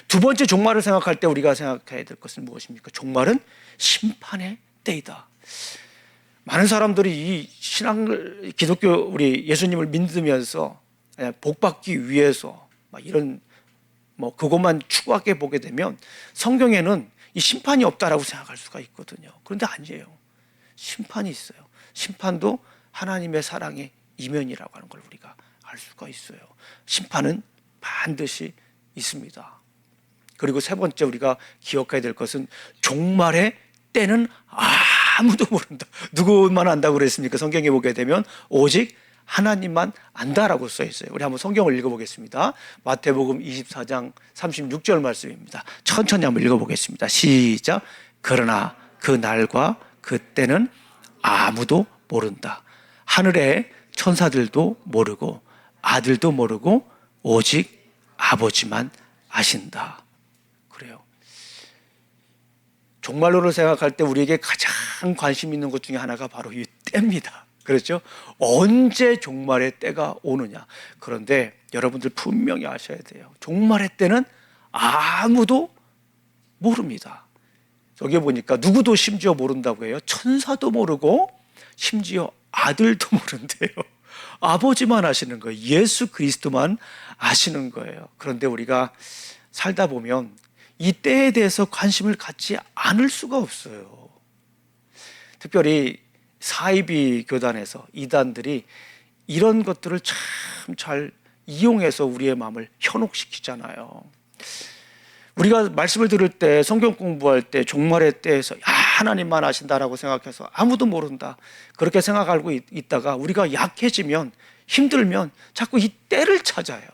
두 번째, 종말을 생각할 때 우리가 생각해야 될 것은 무엇입니까? 종말은 심판의 때이다. 많은 사람들이 이 신앙을, 기독교, 우리 예수님을 믿으면서 복 받기 위해서 막 이런 그것만 추구하게 보게 되면 성경에는 이 심판이 없다라고 생각할 수가 있거든요. 그런데 아니에요. 심판이 있어요. 심판도 하나님의 사랑의 이면이라고 하는 걸 우리가 알 수가 있어요. 심판은 반드시 있습니다. 그리고 세 번째, 우리가 기억해야 될 것은 종말의 때는 아무도 모른다. 누구만 안다고 그랬습니까? 성경에 보게 되면 오직 하나님만 안다라고 써 있어요. 우리 한번 성경을 읽어보겠습니다. 마태복음 24장 36절 말씀입니다. 천천히 한번 읽어보겠습니다. 시작. 그러나 그 날과 그 때는 아무도 모른다. 하늘의 천사들도 모르고 아들도 모르고 오직 아버지만 아신다. 그래요. 종말론을 생각할 때 우리에게 가장 관심 있는 것 중에 하나가 바로 이 때입니다. 그렇죠? 언제 종말의 때가 오느냐. 그런데 여러분들 분명히 아셔야 돼요. 종말의 때는 아무도 모릅니다. 저기 보니까 누구도 심지어 모른다고 해요. 천사도 모르고 심지어 아들도 모른대요. 아버지만 아시는 거예요. 예수 그리스도만 아시는 거예요. 그런데 우리가 살다 보면 이 때에 대해서 관심을 갖지 않을 수가 없어요. 특별히 사이비 교단에서 이단들이 이런 것들을 참 잘 이용해서 우리의 마음을 현혹시키잖아요. 우리가 말씀을 들을 때, 성경 공부할 때, 종말의 때에서 하나님만 아신다라고 생각해서 아무도 모른다, 그렇게 생각하고 있다가 우리가 약해지면, 힘들면 자꾸 이 때를 찾아요.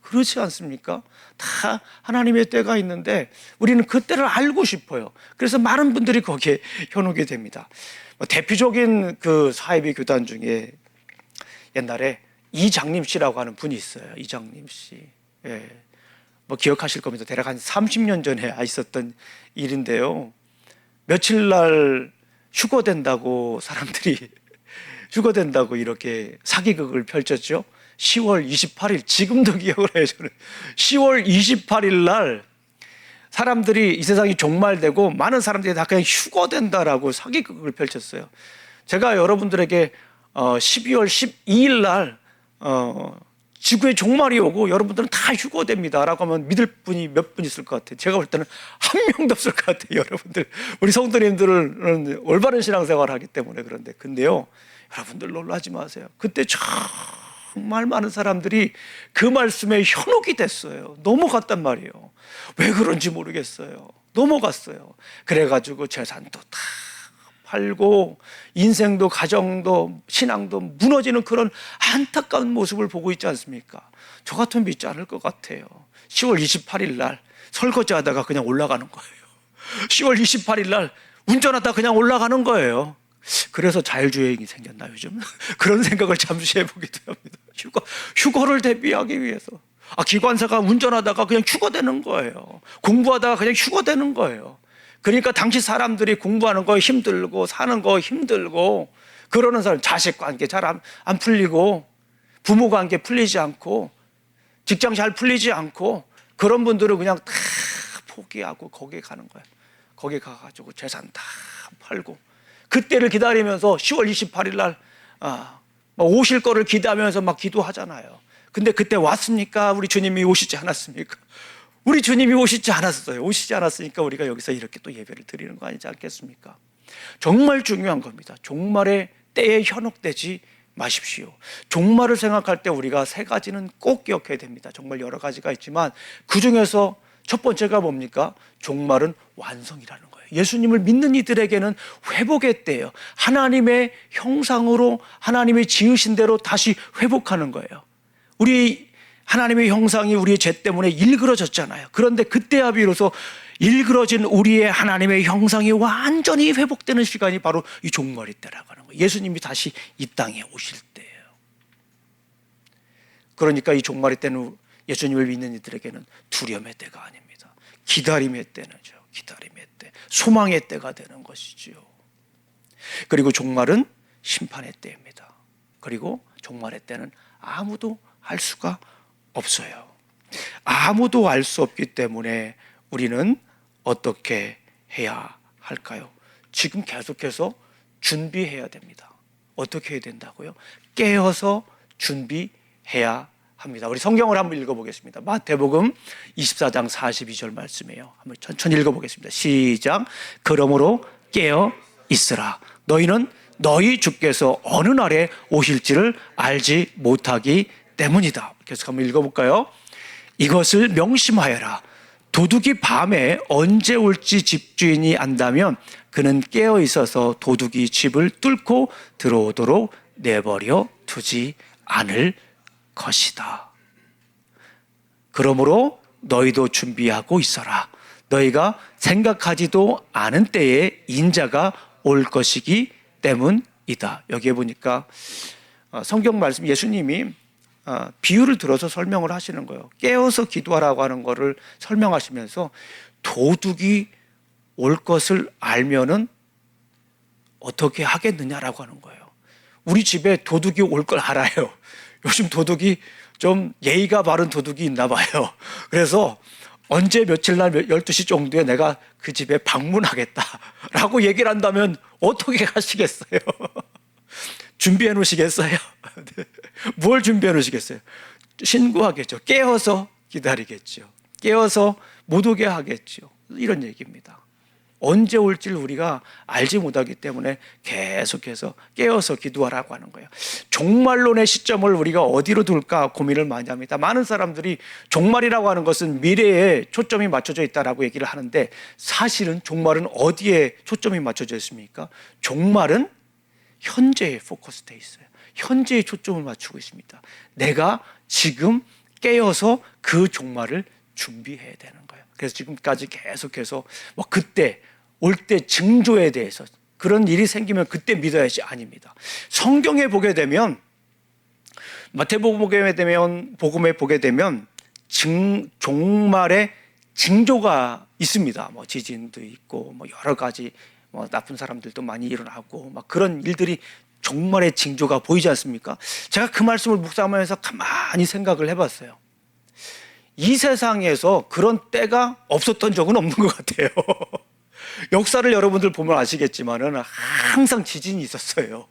그렇지 않습니까? 다 하나님의 때가 있는데 우리는 그 때를 알고 싶어요. 그래서 많은 분들이 거기에 현혹이 됩니다. 대표적인 그 사이비 교단 중에 옛날에 이장림 씨라고 하는 분이 있어요. 이장림 씨. 예. 기억하실 겁니다. 대략 한 30년 전에 있었던 일인데요. 며칠 날 휴거된다고 사람들이 휴거된다고 이렇게 사기극을 펼쳤죠. 10월 28일, 지금도 기억을 해요. 저는 10월 28일 날 사람들이 이 세상이 종말되고 많은 사람들이 다 그냥 휴거된다라고 사기극을 펼쳤어요. 제가 여러분들에게 12월 12일 날 지구의 종말이 오고 여러분들은 다 휴거됩니다 라고 하면 믿을 분이 몇 분 있을 것 같아요. 제가 볼 때는 한 명도 없을 것 같아요. 여러분들, 우리 성도님들은 올바른 신앙생활을 하기 때문에. 그런데 근데요, 여러분들 놀라지 마세요. 그때 정말 많은 사람들이 그 말씀에 현혹이 됐어요. 넘어갔단 말이에요. 왜 그런지 모르겠어요. 넘어갔어요. 그래가지고 재산도 다 팔고 인생도 가정도 신앙도 무너지는 그런 안타까운 모습을 보고 있지 않습니까? 저 같으면 믿지 않을 것 같아요. 10월 28일 날 설거지 하다가 그냥 올라가는 거예요. 10월 28일 날 운전하다 그냥 올라가는 거예요. 그래서 자율주행이 생겼나 요즘? 그런 생각을 잠시 해보기도 합니다. 휴거를 대비하기 위해서. 기관사가 운전하다가 그냥 휴거되는 거예요. 공부하다가 그냥 휴거되는 거예요. 그러니까 당시 사람들이 공부하는 거 힘들고 사는 거 힘들고 그러는 사람, 자식 관계 잘 안 풀리고 부모 관계 풀리지 않고 직장 잘 풀리지 않고 그런 분들은 그냥 다 포기하고 거기에 가는 거예요. 거기 가가지고 재산 다 팔고 그때를 기다리면서 10월 28일 날 오실 거를 기대하면서 막 기도하잖아요. 근데 그때 왔습니까? 우리 주님이 오시지 않았습니까? 우리 주님이 오시지 않았어요. 오시지 않았으니까 우리가 여기서 이렇게 또 예배를 드리는 거 아니지 않겠습니까? 정말 중요한 겁니다. 종말의 때에 현혹되지 마십시오. 종말을 생각할 때 우리가 세 가지는 꼭 기억해야 됩니다. 정말 여러 가지가 있지만 그 중에서 첫 번째가 뭡니까? 종말은 완성이라는 거예요. 예수님을 믿는 이들에게는 회복의 때예요. 하나님의 형상으로 하나님이 지으신 대로 다시 회복하는 거예요. 우리 하나님의 형상이 우리의 죄 때문에 일그러졌잖아요. 그런데 그때야 비로소 일그러진 우리의 하나님의 형상이 완전히 회복되는 시간이 바로 이 종말의 때라고 하는 거예요. 예수님이 다시 이 땅에 오실 때예요. 그러니까 이 종말의 때는 예수님을 믿는 이들에게는 두려움의 때가 아닙니다. 기다림의 때는죠. 기다림의 때, 소망의 때가 되는 것이지요. 그리고 종말은 심판의 때입니다. 그리고 종말의 때는 아무도 알 수가 없어요. 아무도 알 수 없기 때문에 우리는 어떻게 해야 할까요? 지금 계속해서 준비해야 됩니다. 어떻게 해야 된다고요? 깨어서 준비해야 합니다. 우리 성경을 한번 읽어보겠습니다. 마태복음 24장 42절 말씀이에요. 한번 천천히 읽어보겠습니다. 시작. 그러므로 깨어 있으라. 너희는 너희 주께서 어느 날에 오실지를 알지 못하기 때문이다. 계속 한번 읽어볼까요? 이것을 명심하여라. 도둑이 밤에 언제 올지 집주인이 안다면 그는 깨어 있어서 도둑이 집을 뚫고 들어오도록 내버려 두지 않을 것이다. 그러므로 너희도 준비하고 있어라. 너희가 생각하지도 않은 때에 인자가 올 것이기 때문이다. 여기에 보니까 성경 말씀 예수님이 비유를 들어서 설명을 하시는 거예요. 깨어서 기도하라고 하는 거를 설명하시면서 도둑이 올 것을 알면은 어떻게 하겠느냐라고 하는 거예요. 우리 집에 도둑이 올 걸 알아요. 요즘 도둑이 좀 예의가 바른 도둑이 있나 봐요. 그래서 언제 며칠 날 12시 정도에 내가 그 집에 방문하겠다라고 얘기를 한다면 어떻게 하시겠어요? 준비해 놓으시겠어요? 뭘 준비해 놓으시겠어요? 신고하겠죠. 깨어서 기다리겠죠. 깨어서 못 오게 하겠죠. 이런 얘기입니다. 언제 올지를 우리가 알지 못하기 때문에 계속해서 깨어서 기도하라고 하는 거예요. 종말론의 시점을 우리가 어디로 둘까 고민을 많이 합니다. 많은 사람들이 종말이라고 하는 것은 미래에 초점이 맞춰져 있다라고 얘기를 하는데 사실은 종말은 어디에 초점이 맞춰져 있습니까? 종말은 현재에 포커스되어 있어요. 현재에 초점을 맞추고 있습니다. 내가 지금 깨어서 그 종말을 준비해야 되는 거예요. 그래서 지금까지 계속해서 뭐 그때 올 때 징조에 대해서 그런 일이 생기면 그때 믿어야지 아닙니다. 성경에 보게 되면 복음에 보게 되면 종말의 징조가 있습니다. 뭐 지진도 있고 뭐 여러 가지 뭐 나쁜 사람들도 많이 일어나고 막 그런 일들이 종말의 징조가 보이지 않습니까? 제가 그 말씀을 묵상하면서 가만히 생각을 해봤어요. 이 세상에서 그런 때가 없었던 적은 없는 것 같아요. 역사를 여러분들 보면 아시겠지만은 항상 지진이 있었어요.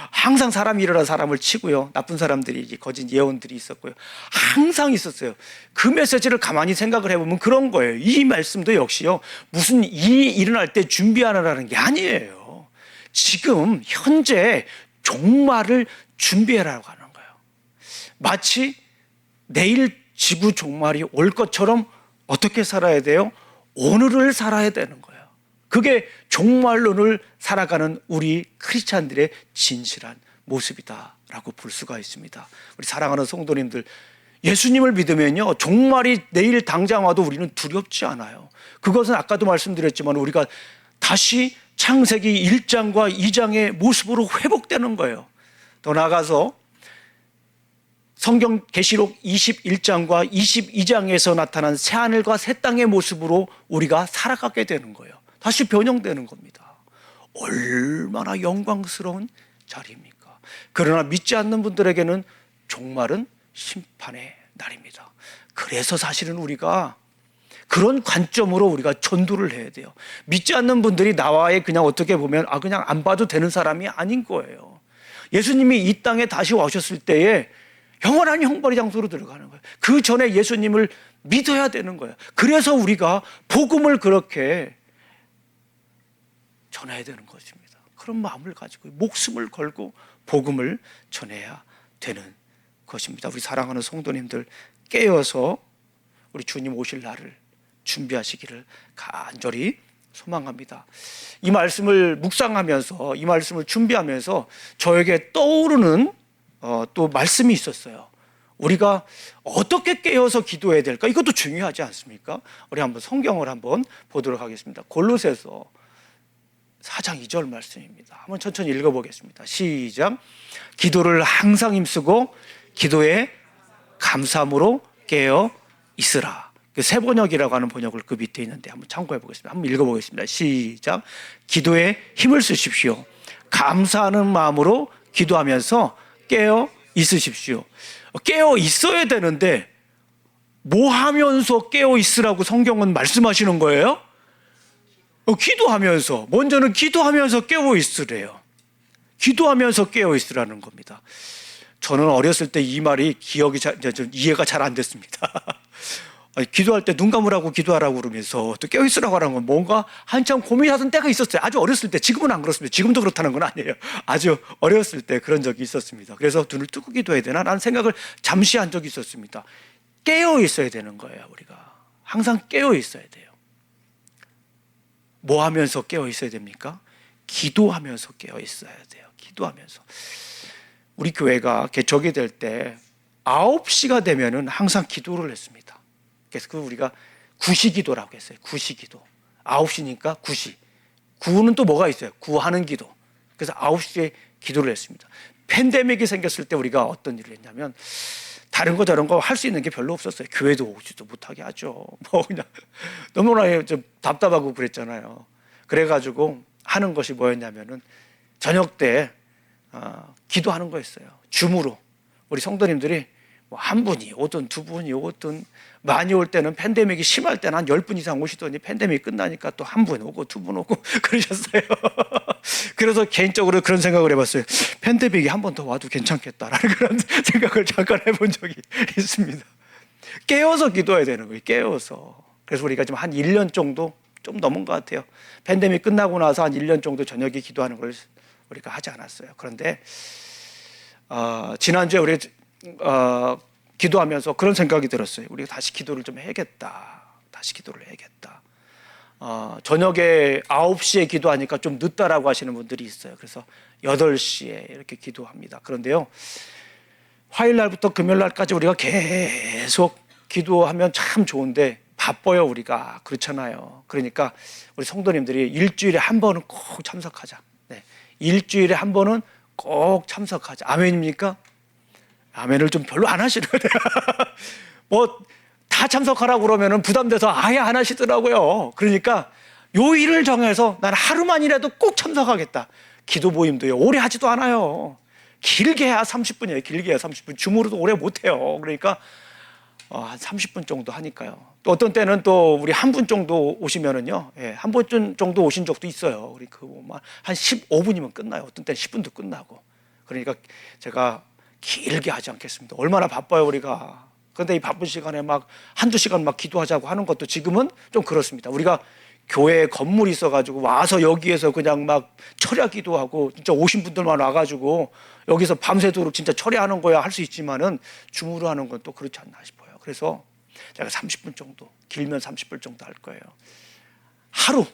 항상 사람이 일어나 사람을 치고요. 나쁜 사람들이 거짓 예언들이 있었고요. 항상 있었어요. 그 메시지를 가만히 생각을 해보면 그런 거예요. 이 말씀도 역시요. 무슨 일이 일어날 때 준비하라는 게 아니에요. 지금 현재 종말을 준비해라고 하는 거예요. 마치 내일 지구 종말이 올 것처럼 어떻게 살아야 돼요? 오늘을 살아야 되는 거예요. 그게 종말론을 살아가는 우리 크리스찬들의 진실한 모습이다라고 볼 수가 있습니다. 우리 사랑하는 성도님들, 예수님을 믿으면요 종말이 내일 당장 와도 우리는 두렵지 않아요. 그것은 아까도 말씀드렸지만 우리가 다시 창세기 1장과 2장의 모습으로 회복되는 거예요. 더 나아가서 성경 계시록 21장과 22장에서 나타난 새하늘과 새 땅의 모습으로 우리가 살아가게 되는 거예요. 다시 변형되는 겁니다. 얼마나 영광스러운 자리입니까? 그러나 믿지 않는 분들에게는 종말은 심판의 날입니다. 그래서 사실은 우리가 그런 관점으로 우리가 전도를 해야 돼요. 믿지 않는 분들이 나와의 그냥 어떻게 보면 그냥 안 봐도 되는 사람이 아닌 거예요. 예수님이 이 땅에 다시 오셨을 때에 영원한 형벌의 장소로 들어가는 거예요. 그 전에 예수님을 믿어야 되는 거예요. 그래서 우리가 복음을 그렇게 전해야 되는 것입니다. 그런 마음을 가지고 목숨을 걸고 복음을 전해야 되는 것입니다. 우리 사랑하는 성도님들 깨어서 우리 주님 오실 날을 준비하시기를 간절히 소망합니다. 이 말씀을 묵상하면서, 이 말씀을 준비하면서 저에게 떠오르는 또 말씀이 있었어요. 우리가 어떻게 깨어서 기도해야 될까? 이것도 중요하지 않습니까? 우리 한번 성경을 한번 보도록 하겠습니다. 골로새서 4장 2절 말씀입니다. 한번 천천히 읽어보겠습니다. 시작. 기도를 항상 힘쓰고 기도에 감사함으로 깨어 있으라. 새 번역이라고 하는 번역을 그 밑에 있는데 한번 참고해 보겠습니다. 한번 읽어보겠습니다. 시작. 기도에 힘을 쓰십시오. 감사하는 마음으로 기도하면서 깨어 있으십시오. 깨어 있어야 되는데 뭐 하면서 깨어 있으라고 성경은 말씀하시는 거예요? 기도하면서, 먼저는 기도하면서 깨어 있으래요. 기도하면서 깨어 있으라는 겁니다. 저는 어렸을 때 이 말이 이해가 잘 안 됐습니다. 기도할 때 눈 감으라고 기도하라고 그러면서 또 깨어 있으라고 하는 건 뭔가 한참 고민하던 때가 있었어요. 아주 어렸을 때. 지금은 안 그렇습니다. 지금도 그렇다는 건 아니에요. 아주 어렸을 때 그런 적이 있었습니다. 그래서 눈을 뜨고 기도해야 되나? 라는 생각을 잠시 한 적이 있었습니다. 깨어 있어야 되는 거예요. 우리가 항상 깨어 있어야 돼요. 뭐 하면서 깨어 있어야 됩니까? 기도하면서 깨어 있어야 돼요. 기도하면서. 우리 교회가 개척이 될 때 9시가 되면은 항상 기도를 했습니다. 그래서 그 우리가 구시기도라고 했어요. 구시기도. 9시니까 구시. 구는 또 뭐가 있어요? 구하는 기도. 그래서 9시에 기도를 했습니다. 팬데믹이 생겼을 때 우리가 어떤 일을 했냐면 다른 거 저런 거 할 수 있는 게 별로 없었어요. 교회도 오지도 못하게 하죠. 뭐 그냥 너무나 좀 답답하고 그랬잖아요. 그래가지고 하는 것이 뭐였냐면은 저녁 때 기도하는 거였어요. 줌으로. 우리 성도님들이 뭐 한 분이 오든 두 분이 오든 많이 올 때는 팬데믹이 심할 때는 한 10분 이상 오시더니 팬데믹이 끝나니까 또 한 분 오고 두 분 오고 그러셨어요. 그래서 개인적으로 그런 생각을 해봤어요. 팬데믹이 한 번 더 와도 괜찮겠다라는 그런 생각을 잠깐 해본 적이 있습니다. 깨어서 기도해야 되는 거예요. 깨어서. 그래서 우리가 지금 한 1년 정도 좀 넘은 것 같아요. 팬데믹 끝나고 나서 한 1년 정도 저녁에 기도하는 걸 우리가 하지 않았어요. 그런데 지난주에 우리 기도하면서 그런 생각이 들었어요. 우리가 다시 기도를 좀 해야겠다. 다시 기도를 해야겠다. 저녁에 9시에 기도하니까 좀 늦다라고 하시는 분들이 있어요. 그래서 8시에 이렇게 기도합니다. 그런데요, 화요일 날부터 금요일 날까지 우리가 계속 기도하면 참 좋은데 바빠요. 우리가 그렇잖아요. 그러니까 우리 성도님들이 일주일에 한 번은 꼭 참석하자. 네. 일주일에 한 번은 꼭 참석하자. 아멘입니까? 아멘을 좀 별로 안 하시는 거예요. 뭐 다 참석하라고 그러면은 부담돼서 아예 안 하시더라고요. 그러니까 요일을 정해서 난 하루만이라도 꼭 참석하겠다. 기도 모임도요, 오래 하지도 않아요. 길게 해야 30분이에요. 길게 해야 30분. 줌으로도 오래 못 해요. 그러니까 한 30분 정도 하니까요. 또 어떤 때는 또 우리 한 분 정도 오시면은요, 한 분 정도 오신 적도 있어요. 우리 한 15분이면 끝나요. 어떤 때는 10분도 끝나고. 그러니까 제가 길게 하지 않겠습니다. 얼마나 바빠요, 우리가. 그런데 이 바쁜 시간에 막 한두 시간 막 기도하자고 하는 것도 지금은 좀 그렇습니다. 우리가 교회에 건물이 있어가지고 와서 여기에서 그냥 막 철야 기도하고 진짜 오신 분들만 와가지고 여기서 밤새도록 진짜 철야하는 거야 할 수 있지만은 줌으로 하는 건 또 그렇지 않나 싶어요. 그래서 제가 30분 정도, 길면 30분 정도 할 거예요. 하루.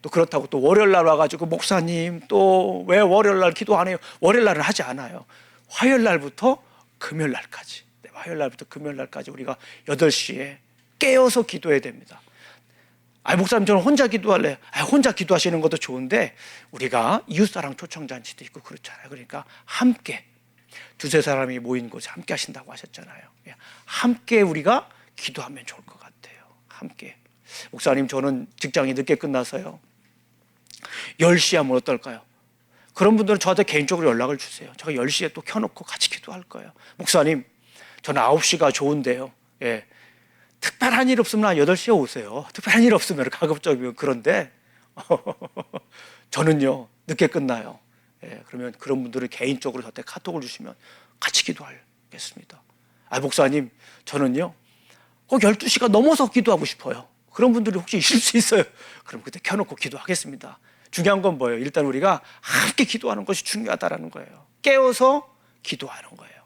또 그렇다고 또 월요일 날 와가지고 목사님 또 왜 월요일 날 기도 안 해요? 월요일 날은 하지 않아요. 화요일 날부터 금요일 날까지. 화요일 날부터 금요일 날까지 우리가 8시에 깨어서 기도해야 됩니다. 목사님 저는 혼자 기도할래요. 혼자 기도하시는 것도 좋은데 우리가 이웃사랑 초청잔치도 있고 그렇잖아요. 그러니까 함께 두세 사람이 모인 곳에 함께 하신다고 하셨잖아요. 함께 우리가 기도하면 좋을 것 같아요. 함께. 목사님 저는 직장이 늦게 끝나서요, 10시에 하면 어떨까요? 그런 분들은 저한테 개인적으로 연락을 주세요. 제가 10시에 또 켜놓고 같이 기도할 거예요. 목사님 저는 9시가 좋은데요. 특별한 일 없으면 8시에 오세요. 특별한 일 없으면 가급적이면. 그런데 저는요 늦게 끝나요. 그러면 그런 분들은 개인적으로 저한테 카톡을 주시면 같이 기도하겠습니다. 목사님 저는요 꼭 12시가 넘어서 기도하고 싶어요. 그런 분들이 혹시 있을 수 있어요. 그럼 그때 켜놓고 기도하겠습니다. 중요한 건 뭐예요? 일단 우리가 함께 기도하는 것이 중요하다는 거예요. 깨어서 기도하는 거예요.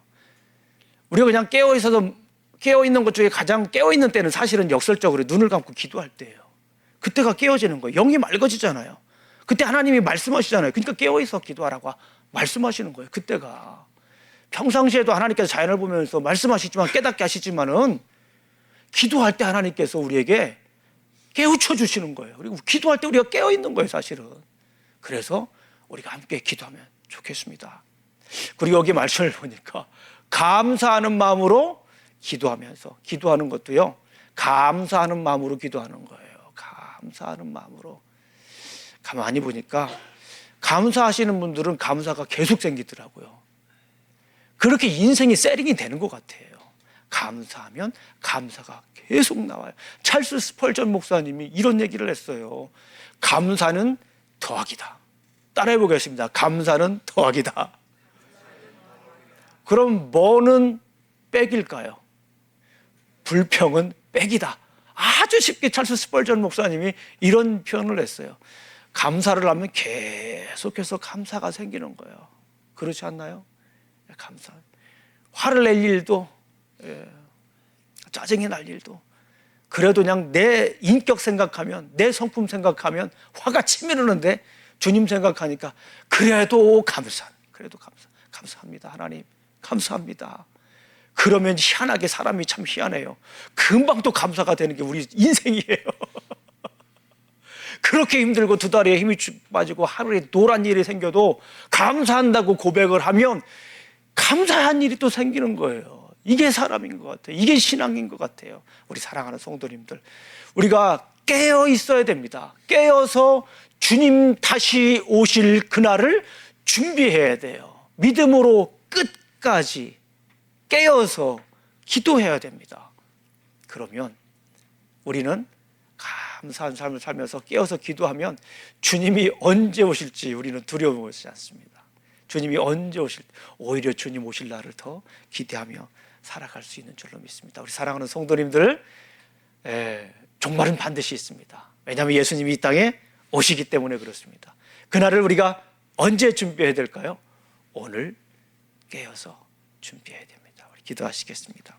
우리가 그냥 깨어 있어서 깨어있는 것 중에 가장 깨어있는 때는 사실은 역설적으로 눈을 감고 기도할 때예요. 그때가 깨어지는 거예요. 영이 맑아지잖아요. 그때 하나님이 말씀하시잖아요. 그러니까 깨어있어 기도하라고 말씀하시는 거예요. 그때가 평상시에도 하나님께서 자연을 보면서 말씀하시지만 깨닫게 하시지만은 기도할 때 하나님께서 우리에게 깨우쳐 주시는 거예요. 그리고 기도할 때 우리가 깨어있는 거예요, 사실은. 그래서 우리가 함께 기도하면 좋겠습니다. 그리고 여기 말씀을 보니까 감사하는 마음으로 기도하면서, 기도하는 것도요, 감사하는 마음으로 기도하는 거예요. 감사하는 마음으로. 가만히 보니까 감사하시는 분들은 감사가 계속 생기더라고요. 그렇게 인생이 세링이 되는 것 같아요. 감사하면 감사가 계속 나와요. 찰스 스펄전 목사님이 이런 얘기를 했어요. 감사는 더하기다. 따라해 보겠습니다. 감사는 더하기다. 그럼 뭐는 백일까요? 불평은 백이다. 아주 쉽게 찰스 스펄전 목사님이 이런 표현을 했어요. 감사를 하면 계속해서 감사가 생기는 거예요. 그렇지 않나요? 감사. 화를 낼 일도, 짜증이 날 일도, 그래도 그냥 내 인격 생각하면, 내 성품 생각하면 화가 치밀었는데 주님 생각하니까 그래도 감사합니다. 하나님 감사합니다. 그러면 희한하게 사람이 참 희한해요. 금방 또 감사가 되는 게 우리 인생이에요. 그렇게 힘들고 두 다리에 힘이 빠지고 하루에 노란 일이 생겨도 감사한다고 고백을 하면 감사한 일이 또 생기는 거예요. 이게 사람인 것 같아요. 이게 신앙인 것 같아요. 우리 사랑하는 성도님들, 우리가 깨어 있어야 됩니다. 깨어서 주님 다시 오실 그날을 준비해야 돼요. 믿음으로 끝까지 깨어서 기도해야 됩니다. 그러면 우리는 감사한 삶을 살면서 깨어서 기도하면 주님이 언제 오실지 우리는 두려워하지 않습니다. 주님이 언제 오실지, 오히려 주님 오실 날을 더 기대하며 살아갈 수 있는 줄로 믿습니다. 우리 사랑하는 성도님들, 종말은 반드시 있습니다. 왜냐하면 예수님이 이 땅에 오시기 때문에 그렇습니다. 그날을 우리가 언제 준비해야 될까요? 오늘 깨어서 준비해야 됩니다. 우리 기도하시겠습니다.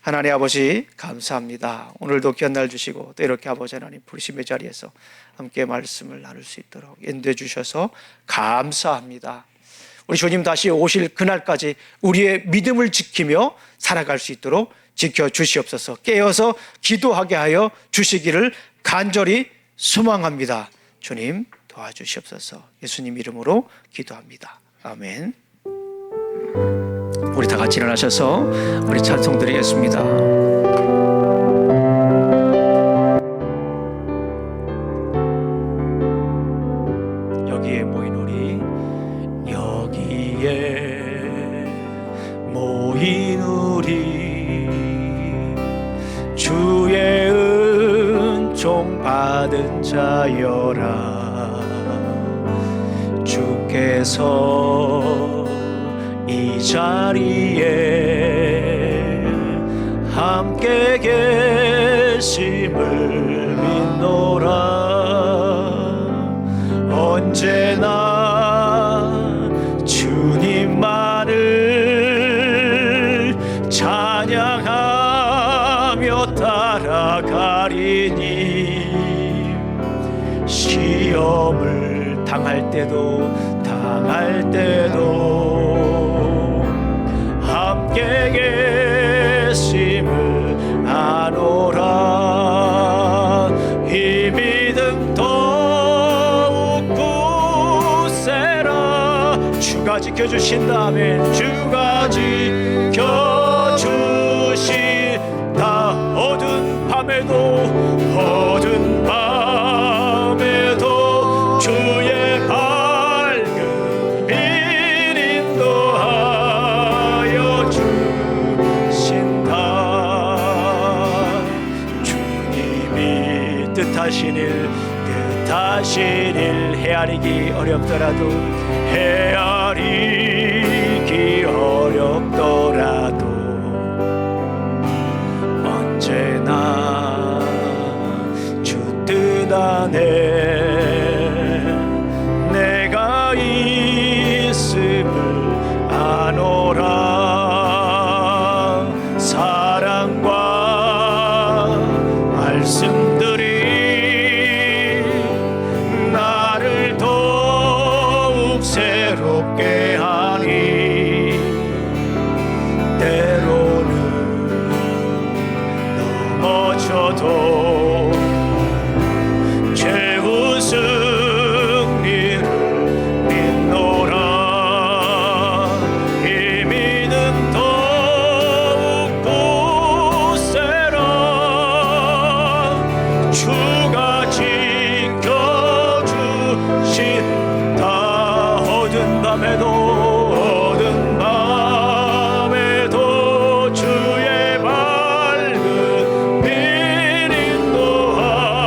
하나님 아버지 감사합니다. 오늘도 귀한 날 주시고 또 이렇게 아버지 하나님 부르심의 자리에서 함께 말씀을 나눌 수 있도록 인도해 주셔서 감사합니다. 우리 주님 다시 오실 그날까지 우리의 믿음을 지키며 살아갈 수 있도록 지켜주시옵소서. 깨어서 기도하게 하여 주시기를 간절히 소망합니다. 주님 도와주시옵소서. 예수님 이름으로 기도합니다. 아멘. 우리 다 같이 일어나셔서 우리 찬송 드리겠습니다. 여기에 모인 우리 주의 은총 받은 자여라. 주께서 이 자리에 함께 계심을 믿노라. 언제나 주님만을 찬양하며 따라가리니 시험을 당할 때도 함께 계심을 아노라. 이 믿음 더욱 굳세라. 주가 지켜주신다면 주가 지켜주신다. 어두운 밤에도 주의 밝은 빛 인도하여 주신다. 주님이 뜻하신 일 헤아리기 어렵더라도 언제나 주 뜻 안에 내가 있음을 아노라. 사랑 말씀들이 나를 더욱 새롭게 하니 때로는 넘어져도 최후 승리를 믿노라. 이 믿음 더욱 굳세라. 주가 지켜주신다. 어두운 밤에도 주의 밝은 빛 인도하여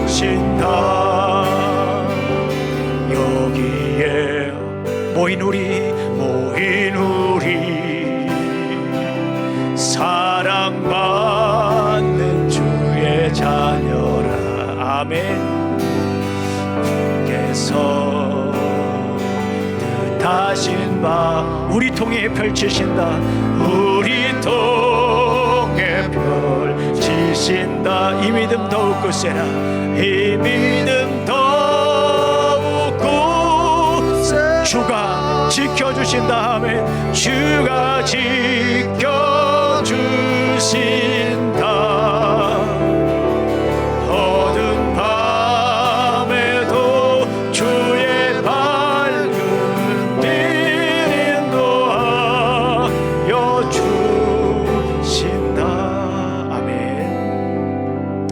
주신다. 여기에 모인 우리 사랑받는 주의 자녀라. 아멘. 주께서 뜻하신 바 우리 통해 펼치신다. 우리 통해 펼치신다. 이 믿음 더욱 굳세라. 이 믿음 더욱 굳세. 주가 지켜주신다. 아멘. 주가 지켜주신다. 어두운 밤에도 주의 밝은 빛 인도하여 주신다. 아멘.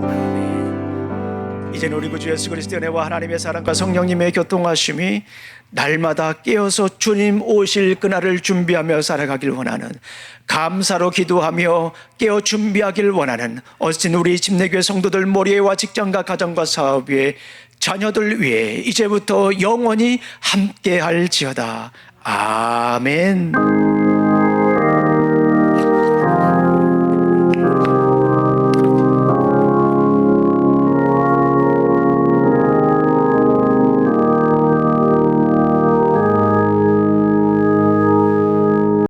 아멘. 이제는 우리 구주 예수 그리스도의 은혜와 하나님의 사랑과 성령님의 교통하심이 날마다 깨어서 주님 오실 그날을 준비하며 살아가길 원하는, 감사로 기도하며 깨어 준비하길 원하는 어신 우리 집내교회 성도들 모리에와 직장과 가정과 사업 위에 자녀들 위해 이제부터 영원히 함께할지어다. 아멘.